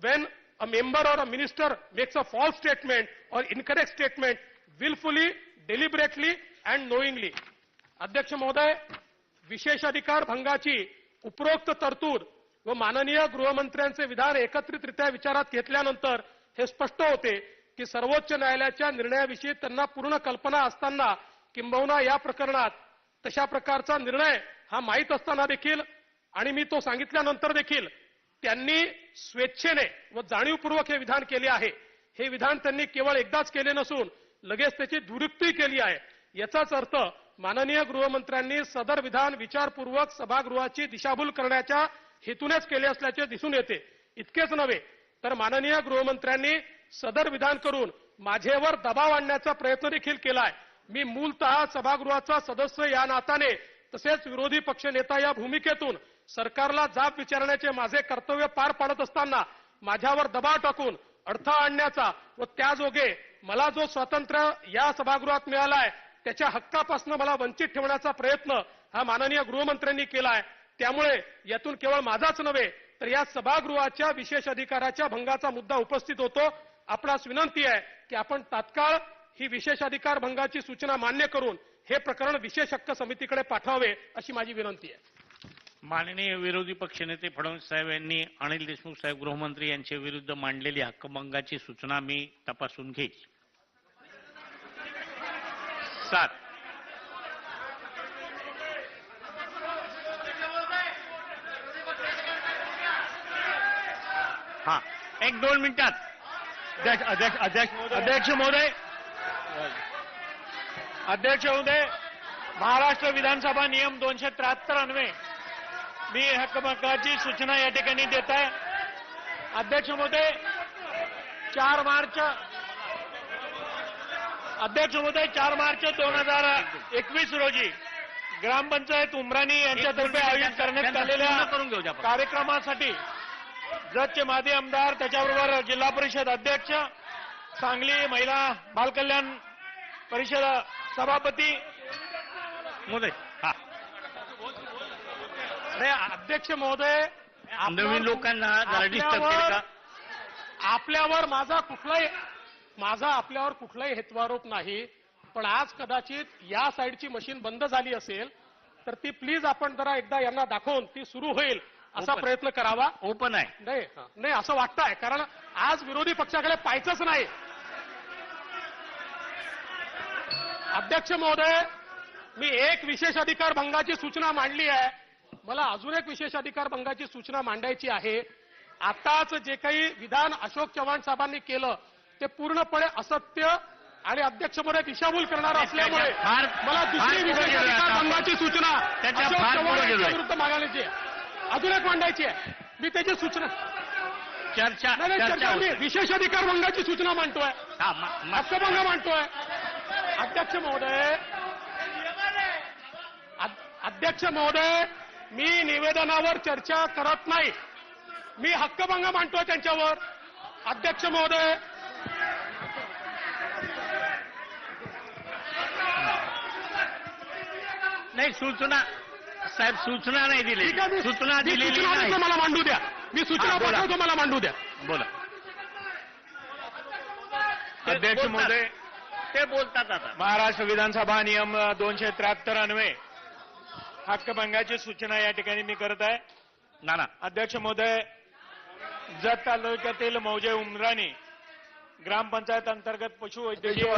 when a member or a minister makes a false statement or incorrect statement willfully, deliberately and knowingly. अध्यक्ष महोदय, विशेषाधिकार भंगाची उपरोक्त तरतूद व माननीय गृहमंत्र्यांचे विधान एकत्रितरित्या विचारात घेतल्यानंतर हे स्पष्ट होते की सर्वोच्च न्यायालयाच्या निर्णयाविषयी त्यांना पूर्ण कल्पना असताना किंबहुना या प्रकरणात तशा प्रकारचा निर्णय हा माहीत असताना देखील आणि मी तो सांगितल्यानंतर देखील त्यांनी स्वेच्छेने व जाणीवपूर्वक हे विधान केले आहे। हे विधान त्यांनी केवळ एकदाच केले नसून लगेच त्याची दुरुक्ती केली आहे। याचाच अर्थ माननीय गृहमंत्र्यांनी सदर विधान विचारपूर्वक सभागृहाची दिशाभूल करण्याच्या हेतूनेच केले असल्याचे दिसून येते। इतकेच नव्हे तर माननीय गृहमंत्र्यांनी सदर विधान करून माझ्यावर दबाव आणण्याचा प्रयत्न देखील केला आहे। मी मूलतः सभागृहाचा सदस्य या नात्याने तसेच विरोधी पक्षनेता या भूमिकेतून सरकारला जाब विचारण्याचे माझे कर्तव्य पार पाडत असताना माझ्यावर दबाव टाकून अडथळा आणण्याचा व त्याजोगे मला जो स्वातंत्र्य या सभागृहात मिळाला आहे त्याच्या हक्कापासून मला वंचित ठेवण्याचा प्रयत्न हा माननीय गृहमंत्र्यांनी केला आहे। त्यामुळे यातून केवळ माझाच नव्हे तर या सभागृहाच्या विशेष अधिकाराच्या भंगाचा मुद्दा उपस्थित होतो। आपणास विनंती आहे की आपण तात्काळ ही विशेष अधिकार भंगाची सूचना मान्य करून हे प्रकरण विशेष हक्क समितीकडे पाठवावे अशी माझी विनंती आहे। माननीय विरोधी पक्षनेते फडणवीस साहेब यांनी अनिल देशमुख साहेब गृहमंत्री यांच्या विरुद्ध मांडलेली हक्कभंगाची सूचना मी तपासून घेईल। 7. हा, 1-2 मिनिटात. अध्यक्ष महोदय, महाराष्ट्र विधानसभा नियम 273 अन्वये मी हक्कभंगाची सूचना या ठिकाणी देत आहे. अध्यक्ष महोदय, 4 मार्च 2021 रोजी ग्रामपंचायत उमराणी यांच्यातर्फे आयोजित करण्यात आलेल्या कार्यक्रमासाठी जतचे माजी आमदार, त्याच्याबरोबर जिल्हा परिषद अध्यक्ष, सांगली महिला बालकल्याण परिषद सभापती महोदय, हा, अरे अध्यक्ष महोदय, नवीन लोकांना जरा डिस्टर्ब केलं का? आपल्यावर आपल्यावर कुठलाही हेतुआरोप नाही, पण आज कदाचित या साईडची मशीन बंद झाली असेल तर ती प्लीज आपण जरा एकदा यांना दाखवून ती सुरू होईल असा प्रयत्न करावा. ओपन आहे. नाही असं वाटतंय, कारण आज विरोधी पक्षाकडे पाहायचंच नाही. अध्यक्ष महोदय, मी एक विशेषाधिकार भंगाची सूचना मांडली आहे. मला अजून एक विशेषाधिकार भंगाची सूचना मांडायची आहे. आताच जे काही विधान अशोक चव्हाण साहेबांनी केलं ते पूर्णपणे असत्य आणि अध्यक्ष महोदय दिशाभूल करणार असल्यामुळे मला दुसरी विशेषाधिकार भंगाची सूचना अशोक चव्हाण यांच्या विरुद्ध मागायची आहे. अजून एक मांडायची आहे. मी त्याची सूचना चर्चा विशेषाधिकार भंगाची सूचना मांडतोय, हक्कभंग मांडतोय. अध्यक्ष महोदय, मी निवेदनावर चर्चा करत नाही, मी हक्कभंग मांडतोय त्यांच्यावर. अध्यक्ष महोदय, नाही, सूचना साहेब, सूचना नाही दिली. सूचना दिलेली नाही. मला मांडू द्या. मी सूचना पाठवतो, मला मांडू द्या. बोला. अध्यक्ष महोदय, ते बोलतात आता. महाराष्ट्र विधानसभा नियम 273 अन्वये हक्कभंगाची सूचना या ठिकाणी मी करत आहे. नाना. अध्यक्ष महोदय, जत तालुक्यातील मौजे उमराणी ग्रामपंचायत अंतर्गत पशुवैद्यकीय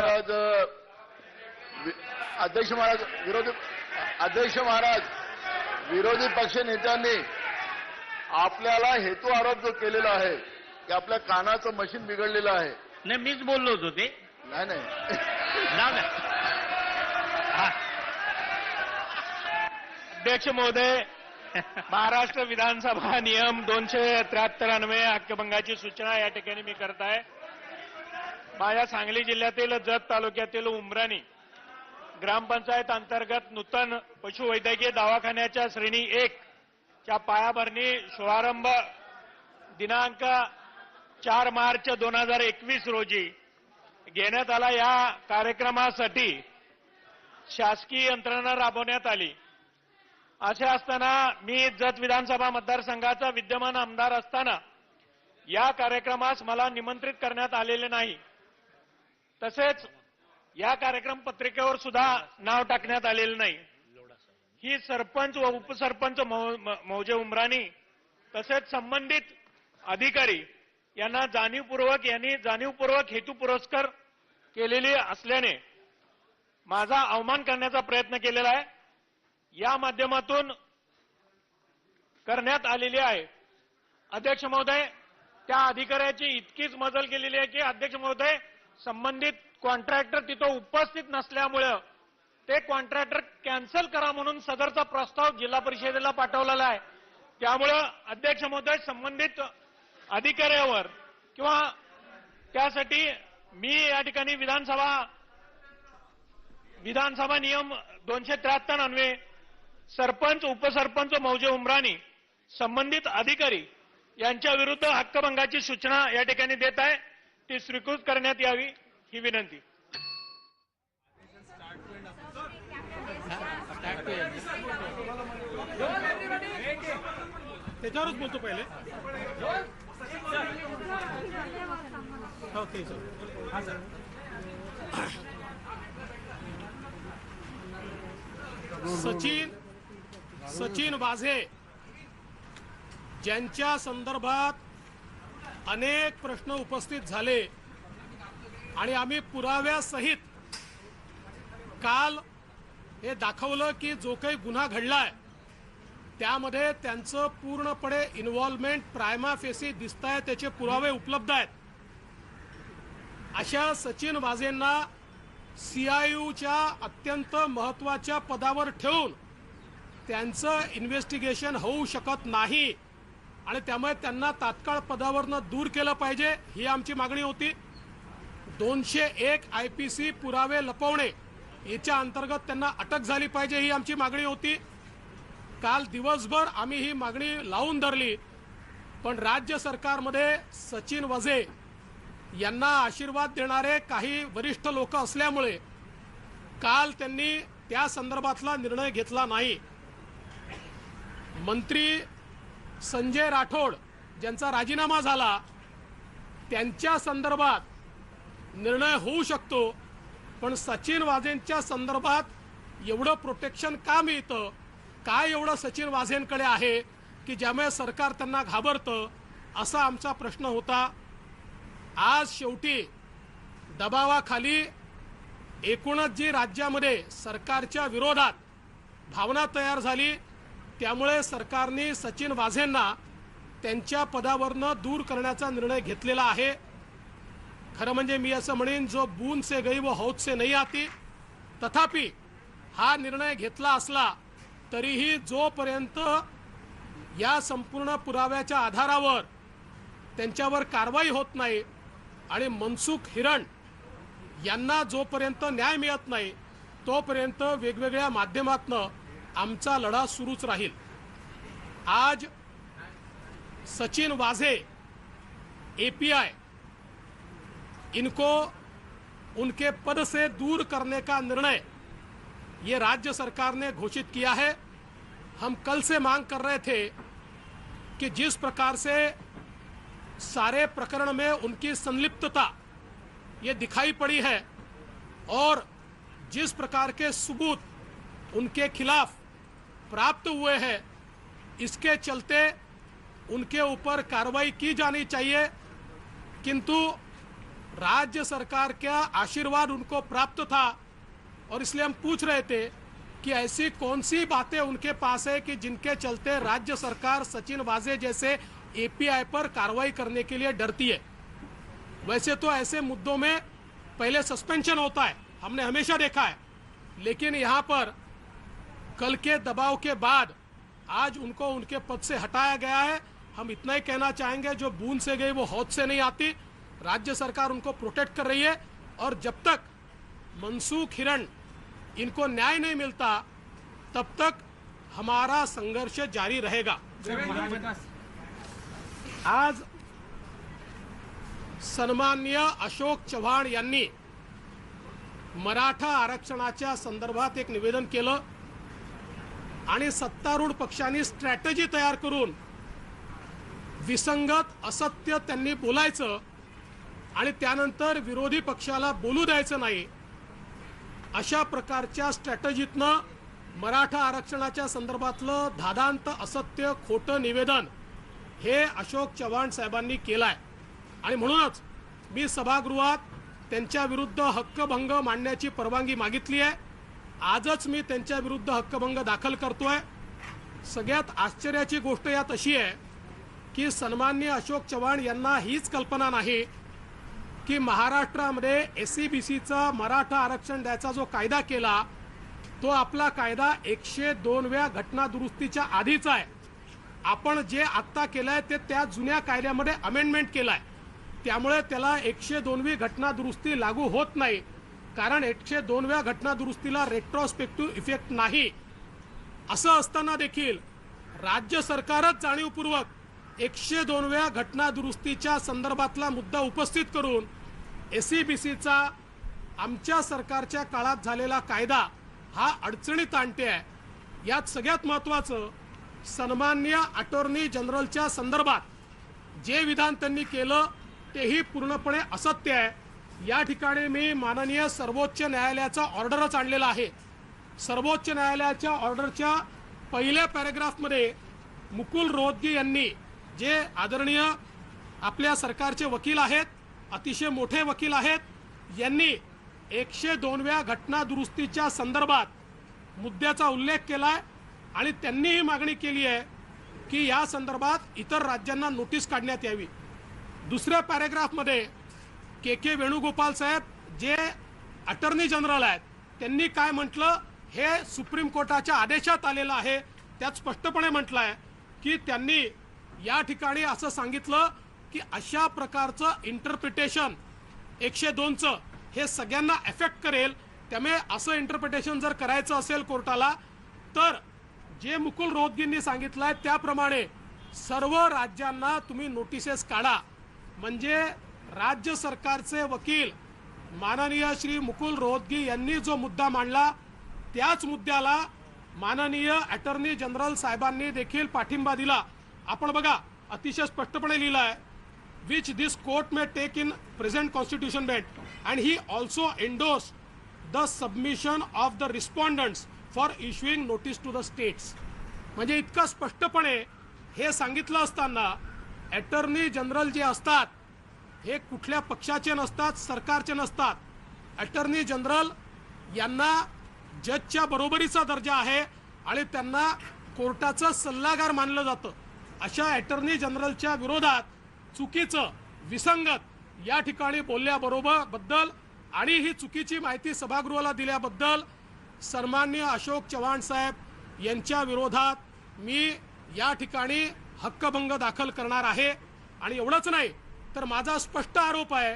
अध्यक्ष महाराज विरोधी पक्ष नेत्यांनी आपल्याला हेतू आरोप जो केलेला आहे की आपल्या कानाचं मशीन बिघडलेलं आहे. नाही, मीच बोललो होतो ते. नाही अध्यक्ष महोदय, महाराष्ट्र विधानसभा नियम 273 अन्वये हक्कभंगाची सूचना या ठिकाणी मी करत आहे. माझ्या सांगली जिल्ह्यातील जत तालुक्यातील उमराणी ग्रामपंचायत अंतर्गत नूतन पशुवैद्यकीय दवाखान्याच्या श्रेणी 1 च्या पायाभरणी शुभारंभ दिनांक 4 मार्च 2021 रोजी घेण्यात आला. या कार्यक्रमासाठी शासकीय यंत्रणा राबवण्यात आली. असे असताना मी जत विधानसभा मतदारसंघाचा विद्यमान आमदार असताना या कार्यक्रमास मला निमंत्रित करण्यात आलेले नाही. तसेच या कार्यक्रम पत्रिकेवर सुद्धा नाव टाकण्यात आलेलं नाही. ही सरपंच व उपसरपंच मौजे उमराणी तसेच संबंधित अधिकारी यांनी जाणीवपूर्वक हेतुपुरस्कर केलेली असल्याने माझा अवमान करण्याचा प्रयत्न केलेला आहे. या माध्यमातून करण्यात आलेली आहे. अध्यक्ष महोदय, त्या अधिकाऱ्याची इतकीच मजल केलेली आहे की अध्यक्ष महोदय, संबंधित कॉन्ट्रॅक्टर तिथं उपस्थित नसल्यामुळे ते कॉन्ट्रॅक्टर कॅन्सल करा म्हणून सदरचा प्रस्ताव जिल्हा परिषदेला पाठवलेला आहे. त्यामुळे अध्यक्ष महोदय, संबंधित अधिकाऱ्यावर किंवा त्यासाठी मी या ठिकाणी विधानसभा नियम 273 अन्वये सरपंच उपसरपंच मौजे उमराणी संबंधित अधिकारी यांच्या विरुद्ध हक्कभंगाची सूचना या ठिकाणी देत आहे. ती स्वीकृत करण्यात यावी ही विनंती. त्याच्यावरच बोलतो पहिले. Okay sir. हा सर. सचिन वाझे ज्यांच्या संदर्भात अनेक प्रश्न उपस्थित झाले आणि आम्ही पुराव्यासहित काल हे दाखवलं की जो काही गुन्हा घडलाय त्यामध्ये त्यांचं पूर्णपणे इन्व्हॉल्वमेंट प्रायमा फेसी दिसत आहे, त्याचे पुरावे उपलब्ध आहेत. अशा सचिन वाझेंना CIUच्या अत्यंत महत्त्वाच्या पदावर ठेवून त्यांचं इन्व्हेस्टिगेशन होऊ शकत नाही आणि त्यामुळे त्यांना तात्काळ पदावरनं दूर केलं पाहिजे, ही आमची मागणी होती. 201 IPC पुरावे लपवणे याच्या अंतर्गत त्यांना अटक झाली पाहिजे, ही आमची मागणी होती. काल दिवसभर आम्ही ही मागणी लावून धरली, पण राज्य सरकारमध्ये सचिन वाझे यांना आशीर्वाद देणारे काही वरिष्ठ लोक असल्यामुळे काल त्यांनी त्या संदर्भातला निर्णय घेतला नाही. मंत्री संजय राठोड ज्यांचा राजीनामा झाला त्यांच्या संदर्भात निर्णय होऊ शकतो, पण सचिन वाझेंच्या संदर्भात एवढं प्रोटेक्शन का मिळतं, काय एवढं सचिन वाझेंकडे आहे की ज्यामुळे सरकार त्यांना घाबरतं, असा आमचा प्रश्न होता. आज शेवटी दबावाखाली एकूणच जी राज्यामध्ये सरकारच्या विरोधात भावना तयार झाली, त्यामुळे सरकारने सचिन वाझेंना त्यांच्या पदावरनं दूर करण्याचा निर्णय घेतलेला आहे. खरं म्हणजे मी असं म्हणेन, जो बूंद से गई वो हौद से नहीं आती. तथापि हा निर्णय घेतला असला तरीही जोपर्यंत या संपूर्ण पुराव्याच्या आधारावर त्यांच्यावर कारवाई होत नाही आणि मनसुख हिरण यांना जोपर्यंत न्याय मिळत नाही तोपर्यंत वेगवेगळ्या माध्यमातून आमचा लढा सुरूच राहील. आज सचिन वाझे, API इनको उनके पद से दूर करने का निर्णय ये राज्य सरकार ने घोषित किया है. हम कल से मांग कर रहे थे कि जिस प्रकार से सारे प्रकरण में उनकी संलिप्तता ये दिखाई पड़ी है और जिस प्रकार के सबूत उनके खिलाफ प्राप्त हुए हैं, इसके चलते उनके ऊपर कार्रवाई की जानी चाहिए. किंतु राज्य सरकार का आशीर्वाद उनको प्राप्त था और इसलिए हम पूछ रहे थे कि ऐसी कौन सी बातें उनके पास है कि जिनके चलते राज्य सरकार सचिन वाझे जैसे API पर कार्रवाई करने के लिए डरती है. वैसे तो ऐसे मुद्दों में पहले सस्पेंशन होता है, हमने हमेशा देखा है, लेकिन यहाँ पर कल के दबाव के बाद आज उनको उनके पद से हटाया गया है. हम इतना ही कहना चाहेंगे, जो बूंद से गई वो हौद से नहीं आती. राज्य सरकार उनको प्रोटेक्ट कर रही है और जब तक मनसुख हिरण इनको न्याय नहीं मिलता तब तक हमारा संघर्ष जारी रहेगा. आज सन्माननीय अशोक चव्हाण यांनी मराठा आरक्षणाच्या संदर्भात एक निवेदन केलं आणि सत्तारूढ पक्षांनी स्ट्रॅटेजी तयार करून विसंगत असत्य त्यांनी बोलायचं आणि त्यानंतर विरोधी पक्षाला बोलू द्यायचं नाही, अशा प्रकारच्या स्ट्रॅटेजीतनं मराठा आरक्षणाच्या संदर्भातलं धादांत असत्य खोटं निवेदन हे अशोक चव्हाण साहेबांनी केलंय. आणि म्हणूनच मी सभागृहात त्यांच्या विरुद्ध हक्कभंग मांडण्याची परवानगी मागितली आहे. आजच मी त्यांच्या विरुद्ध हक्कभंग दाखल करतोय. सगळ्यात आश्चर्याची गोष्ट यात अशी आहे की सन्माननीय अशोक चव्हाण यांना हीच कल्पना नाही की महाराष्ट्रामध्ये SCBCचा मराठा आरक्षण द्यायचा जो कायदा केला तो आपला कायदा 102व्या घटना दुरुस्तीच्या आधीचा आहे. आपण जे आत्ता केलंय ते त्या जुन्या कायद्यामध्ये अमेंडमेंट केलाय, त्यामुळे त्याला 102वी घटना दुरुस्ती लागू होत नाही, कारण 102व्या घटना दुरुस्तीला रेट्रोस्पेक्टिव्ह इफेक्ट नाही. असं असताना देखील राज्य सरकारच जाणीवपूर्वक 102व्या घटना दुरुस्तीच्या संदर्भातला मुद्दा उपस्थित करून SCBCचा आमच्या सरकारच्या काळात झालेला कायदा हा अडचणीत आणते आहे. यात सगळ्यात महत्त्वाचं, सन्माननीय अटॉर्नी जनरलच्या संदर्भात जे विधान त्यांनी केलं तेही पूर्णपणे असत्य आहे. या ठिकाणी मी माननीय सर्वोच्च न्यायालयाचा ऑर्डरच आणलेला आहे. सर्वोच्च न्यायालयाच्या ऑर्डरच्या पहिल्या पॅराग्राफमध्ये मुकुल रोहतगी यांनी, जे आदरणीय आपल्या सरकारचे वकील आहेत, अतिशय मोठे वकील आहेत, यांनी 102व्या घटना दुरुस्तीच्या संदर्भात मुद्द्याचा उल्लेख केलाय आणि त्यांनी ही मागणी केली आहे की या संदर्भात इतर राज्यांना नोटीस काढण्यात यावी। दुसऱ्या पॅरेग्राफमध्ये के वेणुगोपाल साहेब जे अटर्नी जनरल आहेत त्यांनी काय म्हटलं, हे सुप्रीम कोर्टाच्या आदेशात आलेलं आहे। त्यात स्पष्टपणे म्हटलं आहे की त्यांनी या ठिकाणी असं सांगितलं की अशा प्रकारचं इंटरप्रिटेशन 102चं हे सगळ्यांना एफेक्ट करेल। त्यामुळे असं इंटरप्रिटेशन जर करायचं असेल कोर्टाला तर जे मुकुल रोहतगींनी सांगितलं आहे त्याप्रमाणे सर्व राज्यांना तुम्ही नोटिसेस काढा। म्हणजे राज्य सरकारचे वकील माननीय श्री मुकुल रोहतगी यांनी जो मुद्दा मांडला त्याच मुद्द्याला माननीय अटर्नी जनरल साहेबांनी देखील पाठिंबा दिला। आपण बघा अतिशय स्पष्टपणे लिहिलं आहे, which this court may take in present constitution bench and he also endorse the submission of the respondents for issuing notice to the states. म्हणजे इतकं स्पष्टपणे हे सांगितलं असताना अटर्नी जनरल जे असतात हे कुठल्या पक्षाचे नसतात, सरकारचे नसतात। अटर्नी जनरल यांना जजच्या बरोबरीचा दर्जा आहे आणि त्यांना कोर्टाचं सल्लागार मानलं जातं। अशा अटर्नी जनरलच्या विरोधात चुकीचं विसंगत या ठिकाणी बोलल्याबद्दल आणि ही चुकीची माहिती सभागृहाला दिल्याबद्दल सन्माननीय अशोक चव्हाण साहेब यांच्या विरोधात मी या ठिकाणी हक्कभंग दाखल करणार आहे। आणि एवढंच नाही तर माझा स्पष्ट आरोप आहे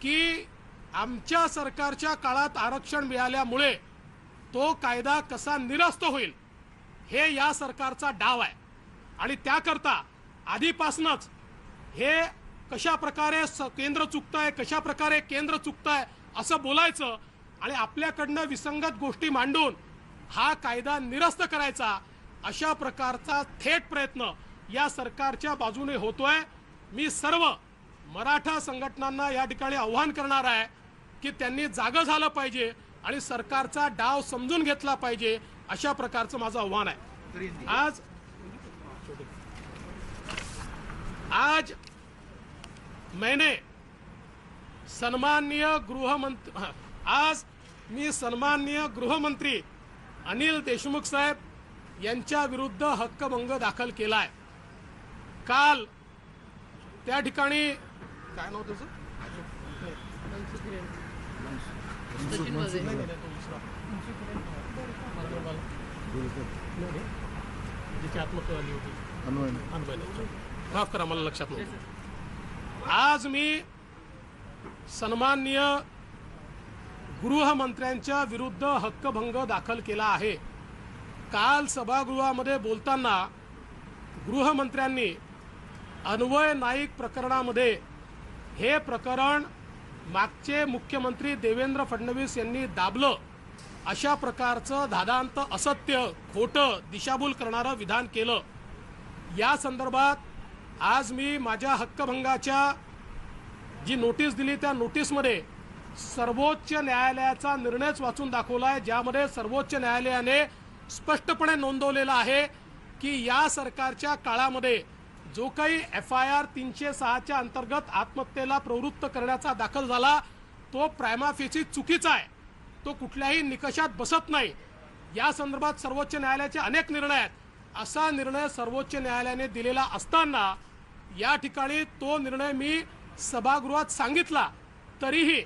की आमच्या सरकारच्या काळात आरक्षण मिळाल्यामुळे तो कायदा कसा निरस्त होईल हे या सरकारचा डाव आहे आणि त्याकरता आधीपासूनच हे कशा प्रकारे केंद्र चुकतंय, कशा प्रकारे केंद्र चुकतंय असं बोलायचं आणि आपल्याकडनं विसंगत गोष्टी मांडून हा कायदा निरस्त करायचा अशा प्रकारचा थेट प्रयत्न या सरकारच्या बाजूने होतोय। मी सर्व मराठा संघटनांना या ठिकाणी आव्हान करणार आहे की त्यांनी जागं झालं पाहिजे आणि सरकारचा डाव समजून घेतला पाहिजे, अशा प्रकारचं माझं आव्हान आहे। आज मैंने सन्माननीय गृहमंत्री अनिल देशमुख साहेब यांच्या विरुद्ध हक्कभंग दाखल केलाय। काल त्या ठिकाणी काय नाव त्याचं माफ करा मला लक्षात नव्हतं। आज मी सन्माननीय गृहमंत्र्यांच्या विरुद्ध हक्कभंग दाखल केला आहे। काल सभागृहामध्ये बोलताना गृहमंत्र्यांनी अन्वय नाईक प्रकरणामध्ये हे प्रकरण मागचे मुख्यमंत्री देवेंद्र फडणवीस यांनी दाबलं अशा प्रकारचं धादांत असत्य खोटं दिशाभूल करणारं विधान केलं। या संदर्भात आज मी माझ्या हक्कभंगाच्या जी नोटीस दिली त्या नोटीसमध्ये सर्वोच्च न्यायालयाचा निर्णयच वाचून दाखवलाय, ज्यामध्ये सर्वोच्च न्यायालयाने स्पष्टपणे नोंदवलेलं आहे की या सरकारच्या काळामध्ये जो काही FIR 306च्या अंतर्गत आत्महत्येला प्रवृत्त करण्याचा दाखल झाला तो प्रायमा फेसी चुकीचा आहे, तो कुठल्याही निकषात बसत नाही। या संदर्भात सर्वोच्च न्यायालयाचे अनेक निर्णय आहेत, असा निर्णय सर्वोच्च न्यायालयाने दिलेला असताना या ठिकाणी तो निर्णय मी सभागृहात सांगितला तरीही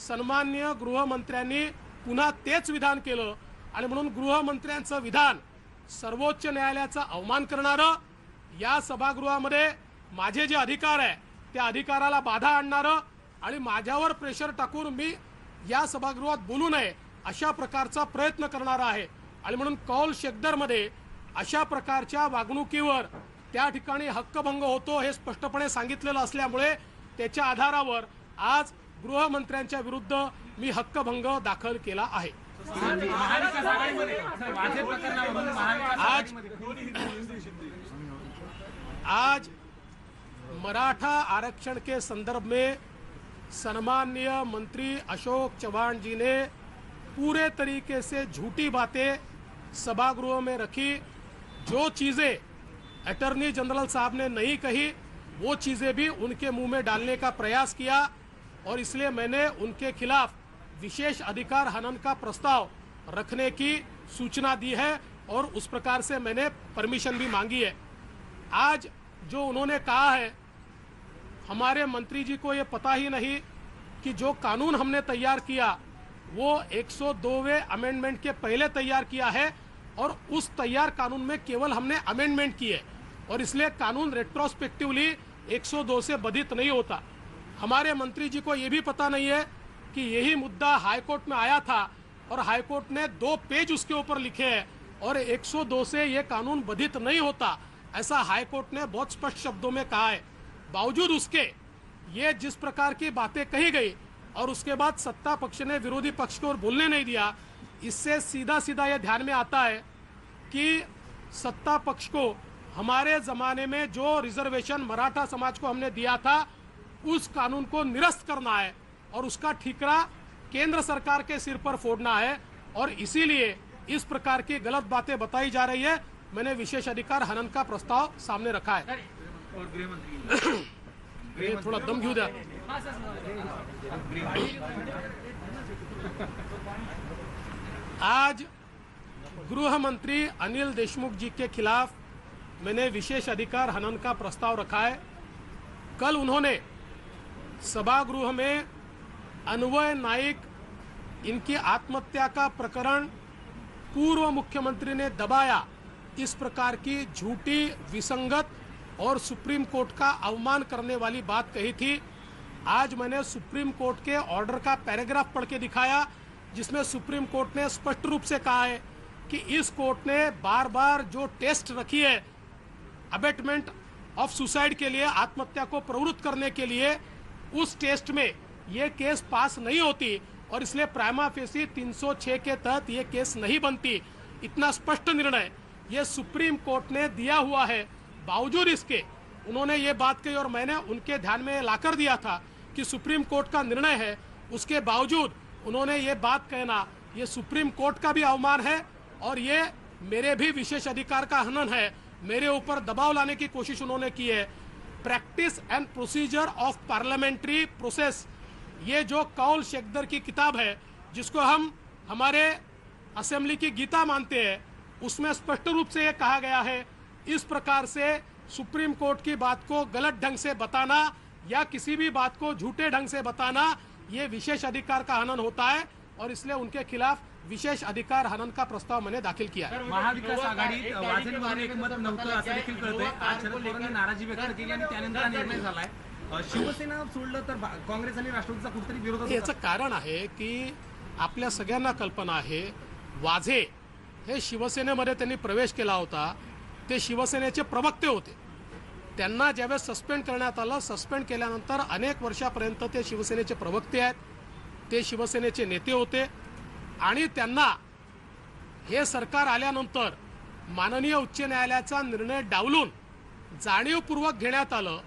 सन्माननीय गृहमंत्र्यांनी पुन्हा तेच विधान केलं आणि म्हणून गृहमंत्र्यांचं विधान सर्वोच्च न्यायालयाचा अवमान करणारं, या सभागृहामध्ये माझे जे अधिकार आहे त्या अधिकाराला बाधा आणणारं आणि माझ्यावर प्रेशर टाकून मी या सभागृहात बोलू नये अशा प्रकारचा प्रयत्न करणारा आहे। आणि म्हणून कौल शेखदरमध्ये अशा प्रकारच्या वागणुकीवर त्या ठिकाणी हक्कभंग होतो हे स्पष्टपणे सांगितलेलं असल्यामुळे त्याच्या आधारावर आज गृहमंत्र्यांच्या विरुद्ध मी हक्कभंग दाखल केला आहे। आज मराठा आरक्षण के संदर्भ में सन्माननीय मंत्री अशोक चव्हाण जी ने पूरे तरीके से झूठी बातें सभागृह में रखी। जो चीज़ें अटर्नी जनरल साहब ने नहीं कही वो चीज़ें भी उनके मुंह में डालने का प्रयास किया और इसलिए मैंने उनके खिलाफ विशेष अधिकार हनन का प्रस्ताव रखने की सूचना दी है और उस प्रकार से मैंने परमिशन भी मांगी है। आज जो उन्होंने कहा है, हमारे मंत्री जी को ये पता ही नहीं कि जो कानून हमने तैयार किया वो 102वें अमेंडमेंट के पहले तैयार किया है और उस तैयार कानून में केवल हमने अमेंडमेंट किए और इसलिए कानून रेट्रोस्पेक्टिवली 102 से बाधित नहीं होता। हमारे मंत्री जी को ये भी पता नहीं है कि यही मुद्दा हाईकोर्ट में आया था और हाईकोर्ट ने 2 पेज उसके ऊपर लिखे हैं और 102 से ये कानून बाधित नहीं होता, ऐसा हाईकोर्ट ने बहुत स्पष्ट शब्दों में कहा है। बावजूद उसके ये जिस प्रकार की बातें कही गई और उसके बाद सत्ता पक्ष ने विरोधी पक्ष को बोलने नहीं दिया, इससे सीधा सीधा यह ध्यान में आता है कि सत्ता पक्ष को हमारे जमाने में जो रिजर्वेशन मराठा समाज को हमने दिया था उस कानून को निरस्त करना है और उसका ठीकरा केंद्र सरकार के सिर पर फोड़ना है और इसीलिए इस प्रकार की गलत बातें बताई जा रही है। मैंने विशेष अधिकार हनन का प्रस्ताव सामने रखा है। और गृह मंत्री थोड़ा दम घेऊ द्या। आज गृह मंत्री अनिल देशमुख जी के खिलाफ मैंने विशेष अधिकार हनन का प्रस्ताव रखा है। कल उन्होंने सभागृह में अन्वय नाइक इनकी आत्महत्या का प्रकरण पूर्व मुख्यमंत्री ने दबाया, इस प्रकार की झूठी, विसंगत और सुप्रीम कोर्ट का अवमान करने वाली बात कही थी। आज मैंने सुप्रीम कोर्ट के ऑर्डर का पैराग्राफ पढ़ के दिखाया जिसमें सुप्रीम कोर्ट ने स्पष्ट रूप से कहा है कि इस कोर्ट ने बार बार जो टेस्ट रखी है अबेटमेंट ऑफ सुसाइड के लिए, आत्महत्या को प्रवृत्त करने के लिए, उस टेस्ट में ये केस पास नहीं होती और इसलिए प्राइमा फेसी 306 के तहत ये केस नहीं बनती। इतना स्पष्ट निर्णय ये सुप्रीम कोर्ट ने दिया हुआ है। बावजूद इसके उन्होंने ये बात कही और मैंने उनके ध्यान में लाकर दिया था कि सुप्रीम कोर्ट का निर्णय है, उसके बावजूद उन्होंने ये बात कहना, ये सुप्रीम कोर्ट का भी अवमान है और ये मेरे भी विशेष अधिकार का हनन है। मेरे ऊपर दबाव लाने की कोशिश उन्होंने की है। Practice end procedure of parliamentary process, ये जो कौल शेखदर की किताब है जिसको हम हमारे असेंबली की गीता मानते हैं, उसमें स्पष्ट रूप से ये कहा गया है, इस प्रकार से सुप्रीम कोर्ट की बात को गलत ढंग से बताना या किसी भी बात को झूठे ढंग से बताना, ये विशेष अधिकार का हनन होता है और इसलिए उनके खिलाफ विशेष अधिकार हनन का प्रस्ताव मैंने दाखिल किया है। महाविकास आघाडीत वाजेंवर एकमत नव्हतं असं देखील कळतंय। आज शरद पवारांनी नाराजी व्यक्त केली आणि त्यानंतर हा निर्णय झालाय। शिवसेना सोडलं तर काँग्रेस आणि राष्ट्रवादीचा कुठेतरी विरोध होता। याचं कारण आहे की आपल्या सगळ्यांना कल्पना आहे, वाझे हे शिवसेनेमध्ये त्यांनी प्रवेश केला होता, ते शिवसेनेचे प्रवक्ते होते। त्यांना ज्यावेळेस सस्पेंड करण्यात आलं, सस्पेंड केल्यानंतर अनेक वर्षापर्यंत ते शिवसेनेचे प्रवक्ते आहेत, ते शिवसेनेचे नेते होते आणि त्यांना हे सरकार आल्यानंतर माननीय उच्च न्यायालयाचा निर्णय डावलून जाणीवपूर्वक घेण्यात आलं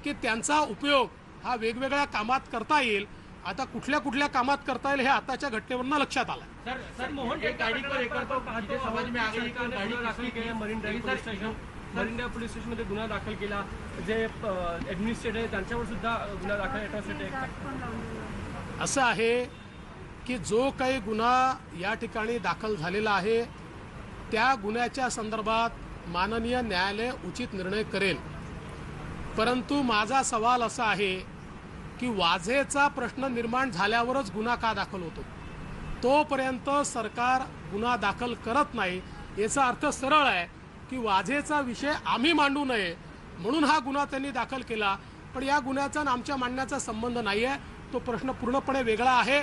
की त्यांचा उपयोग हा वेगवेगळ्या कामात करता येईल। आता कुठल्या कुठल्या कामात करता येईल हे आताच्या घटनेवरून लक्षात आलं। सर मोहन एक गाड़ी को लेकर तो कहा समाज में आगे एक गाड़ी दाखल केली मरीन ड्राइव्ह पोलीस स्टेशन मध्ये गुन्हा दाखल केला, जे ऍडमिनिस्ट्रेटर आहे त्यांच्यावर सुद्धा गुन्हा दाखल अॅट्रॉसिटी असं आहे की जो काही गुन्हा या ठिकाणी दाखल झालेला आहे त्या गुन्ह्याच्या संदर्भात माननीय न्यायालय उचित निर्णय करेल। परंतु माझा सवाल असा आहे की वाझेचा प्रश्न निर्माण झाल्यावरच गुन्हा का दाखल होतो? तोपर्यंत सरकार गुन्हा दाखल करत नाही। याचा अर्थ सरळ आहे की वाझेचा विषय आम्ही मांडू नये म्हणून हा गुन्हा त्यांनी दाखल केला, पण या गुन्ह्याचा आणि आमच्या मांडण्याचा संबंध नाही आहे। तो प्रश्न पूर्णपणे वेगळा आहे।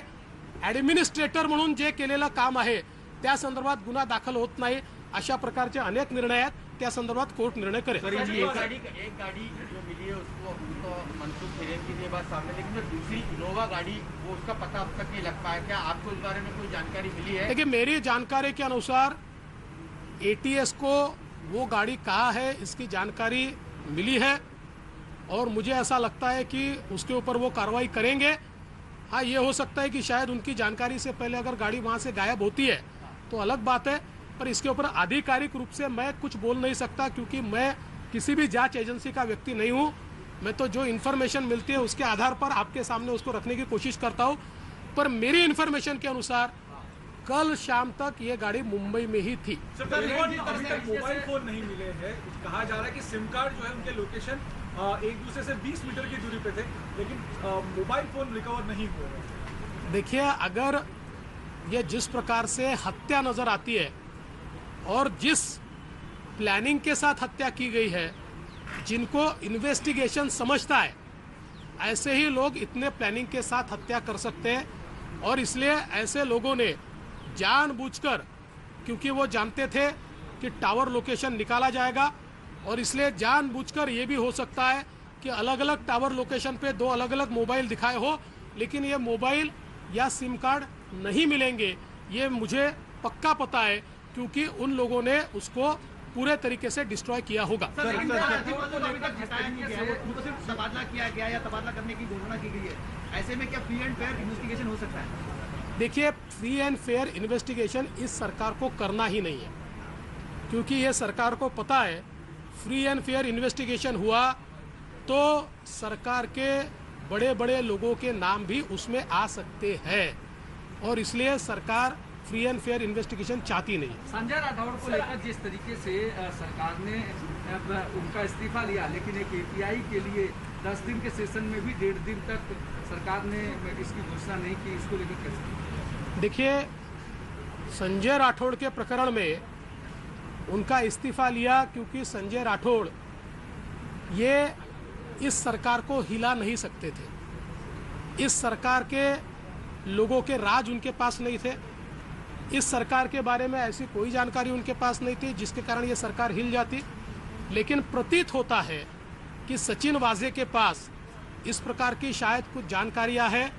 ॲडमिनिस्ट्रेटर म्हणून जे केलेलं काम आहे त्या संदर्भात गुन्हा दाखल होत नाही। अशा प्रकारचे अनेक निर्णय आहेत, त्या संदर्भात कोर्ट निर्णय करेल। एक गाड़ी जो मिली है उसको मनसुख हिरेन की ये बात सामने, लेकिन जो दूसरी इनोवा गाड़ी वो उसका पता अब तक नहीं लग पाया। क्या आपको इस बारे में कोई जानकारी मिली है? देखिए, मेरी जानकारी के अनुसार एटीएस को वो गाड़ी कहाँ है इसकी जानकारी मिली है और मुझे ऐसा लगता है कि उसके ऊपर वो कार्रवाई करेंगे। हाँ, ये हो सकता है कि शायद उनकी जानकारी से पहले अगर गाड़ी वहाँ से गायब होती है तो अलग बात है, पर इसके ऊपर आधिकारिक रूप से मैं कुछ बोल नहीं सकता क्योंकि मैं किसी भी जांच एजेंसी का व्यक्ति नहीं हूँ। मैं तो जो इन्फॉर्मेशन मिलती है उसके आधार पर आपके सामने उसको रखने की कोशिश करता हूँ। पर मेरी इंफॉर्मेशन के अनुसार कल शाम तक ये गाड़ी मुंबई में ही थी। अभी तक मोबाइल फोन नहीं मिले हैं। कहा जा रहा है कि सिम कार्ड जो है उनके लोकेशन एक दूसरे से 20 मीटर की दूरी पे थे, लेकिन मोबाइल फोन रिकवर नहीं हुए। देखिए, अगर ये जिस प्रकार से हत्या नजर आती है और जिस प्लानिंग के साथ हत्या की गई है, जिनको इन्वेस्टिगेशन समझता है, ऐसे ही लोग इतने प्लानिंग के साथ हत्या कर सकते हैं। और इसलिए ऐसे लोगों ने जानबूझकर, क्योंकि वो जानते थे कि टावर लोकेशन निकाला जाएगा, और इसलिए जानबूझकर ये भी हो सकता है कि अलग अलग टावर लोकेशन पे 2 अलग अलग मोबाइल दिखाए हो, लेकिन ये मोबाइल या सिम कार्ड नहीं मिलेंगे। ये मुझे पक्का पता है, क्योंकि उन लोगों ने उसको पूरे तरीके से डिस्ट्रॉय किया होगा। तबादला किया गया या तबादला करने की घोषणा की गई है, ऐसे में क्या फ्री एंड फेयर इन्वेस्टिगेशन हो सकता है? देखिए, फ्री एंड फेयर इन्वेस्टिगेशन इस सरकार को करना ही नहीं है, क्योंकि ये सरकार को पता है फ्री एंड फेयर इन्वेस्टिगेशन हुआ तो सरकार के बड़े बड़े लोगों के नाम भी उसमें आ सकते हैं, और इसलिए सरकार फ्री एंड फेयर इन्वेस्टिगेशन चाहती नहीं। संजय राठौड़ को लेकर जिस तरीके से सरकार ने उनका इस्तीफा लिया, लेकिन एक एपीआई के लिए 10 दिन के सेशन में भी 1.5 दिन तक सरकार ने इसकी घोषणा नहीं की, इसको लेकर कैसे? देखिए, संजय राठौड़ के प्रकरण में उनका इस्तीफा लिया क्योंकि संजय राठौड़ ये इस सरकार को हिला नहीं सकते थे। इस सरकार के लोगों के राज उनके पास नहीं थे, इस सरकार के बारे में ऐसी कोई जानकारी उनके पास नहीं थी जिसके कारण ये सरकार हिल जाती। लेकिन प्रतीत होता है कि सचिन वाजे के पास इस प्रकार की शायद कुछ जानकारियां हैं,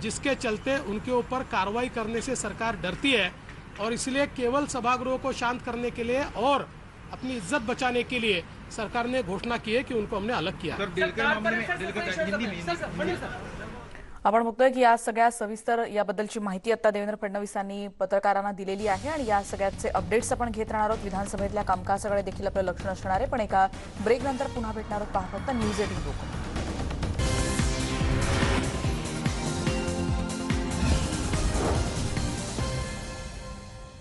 जिसके चलते उनके ऊपर कार्रवाई करने से सरकार डरती है, और इसलिए केवल सभागृह को शांत करने के लिए और अपनी इज्जत बचाने के लिए सरकार ने घोषणा की है कि उनको हमने अलग किया। आपण बघतोय की या सगळ्या सविस्तर याबद्दलची माहिती आता देवेंद्र फडणवीसांनी पत्रकारांना दिलेली आहे, आणि या सगळ्याचे अपडेट्स आपण घेत राहणार आहोत। विधानसभेतल्या कामकाजाकडे देखील आपलं लक्ष असणार आहे, पण एका ब्रेक नंतर पुन्हा भेटणार आहोत। पाहत फक्त न्यूज 18 लोक।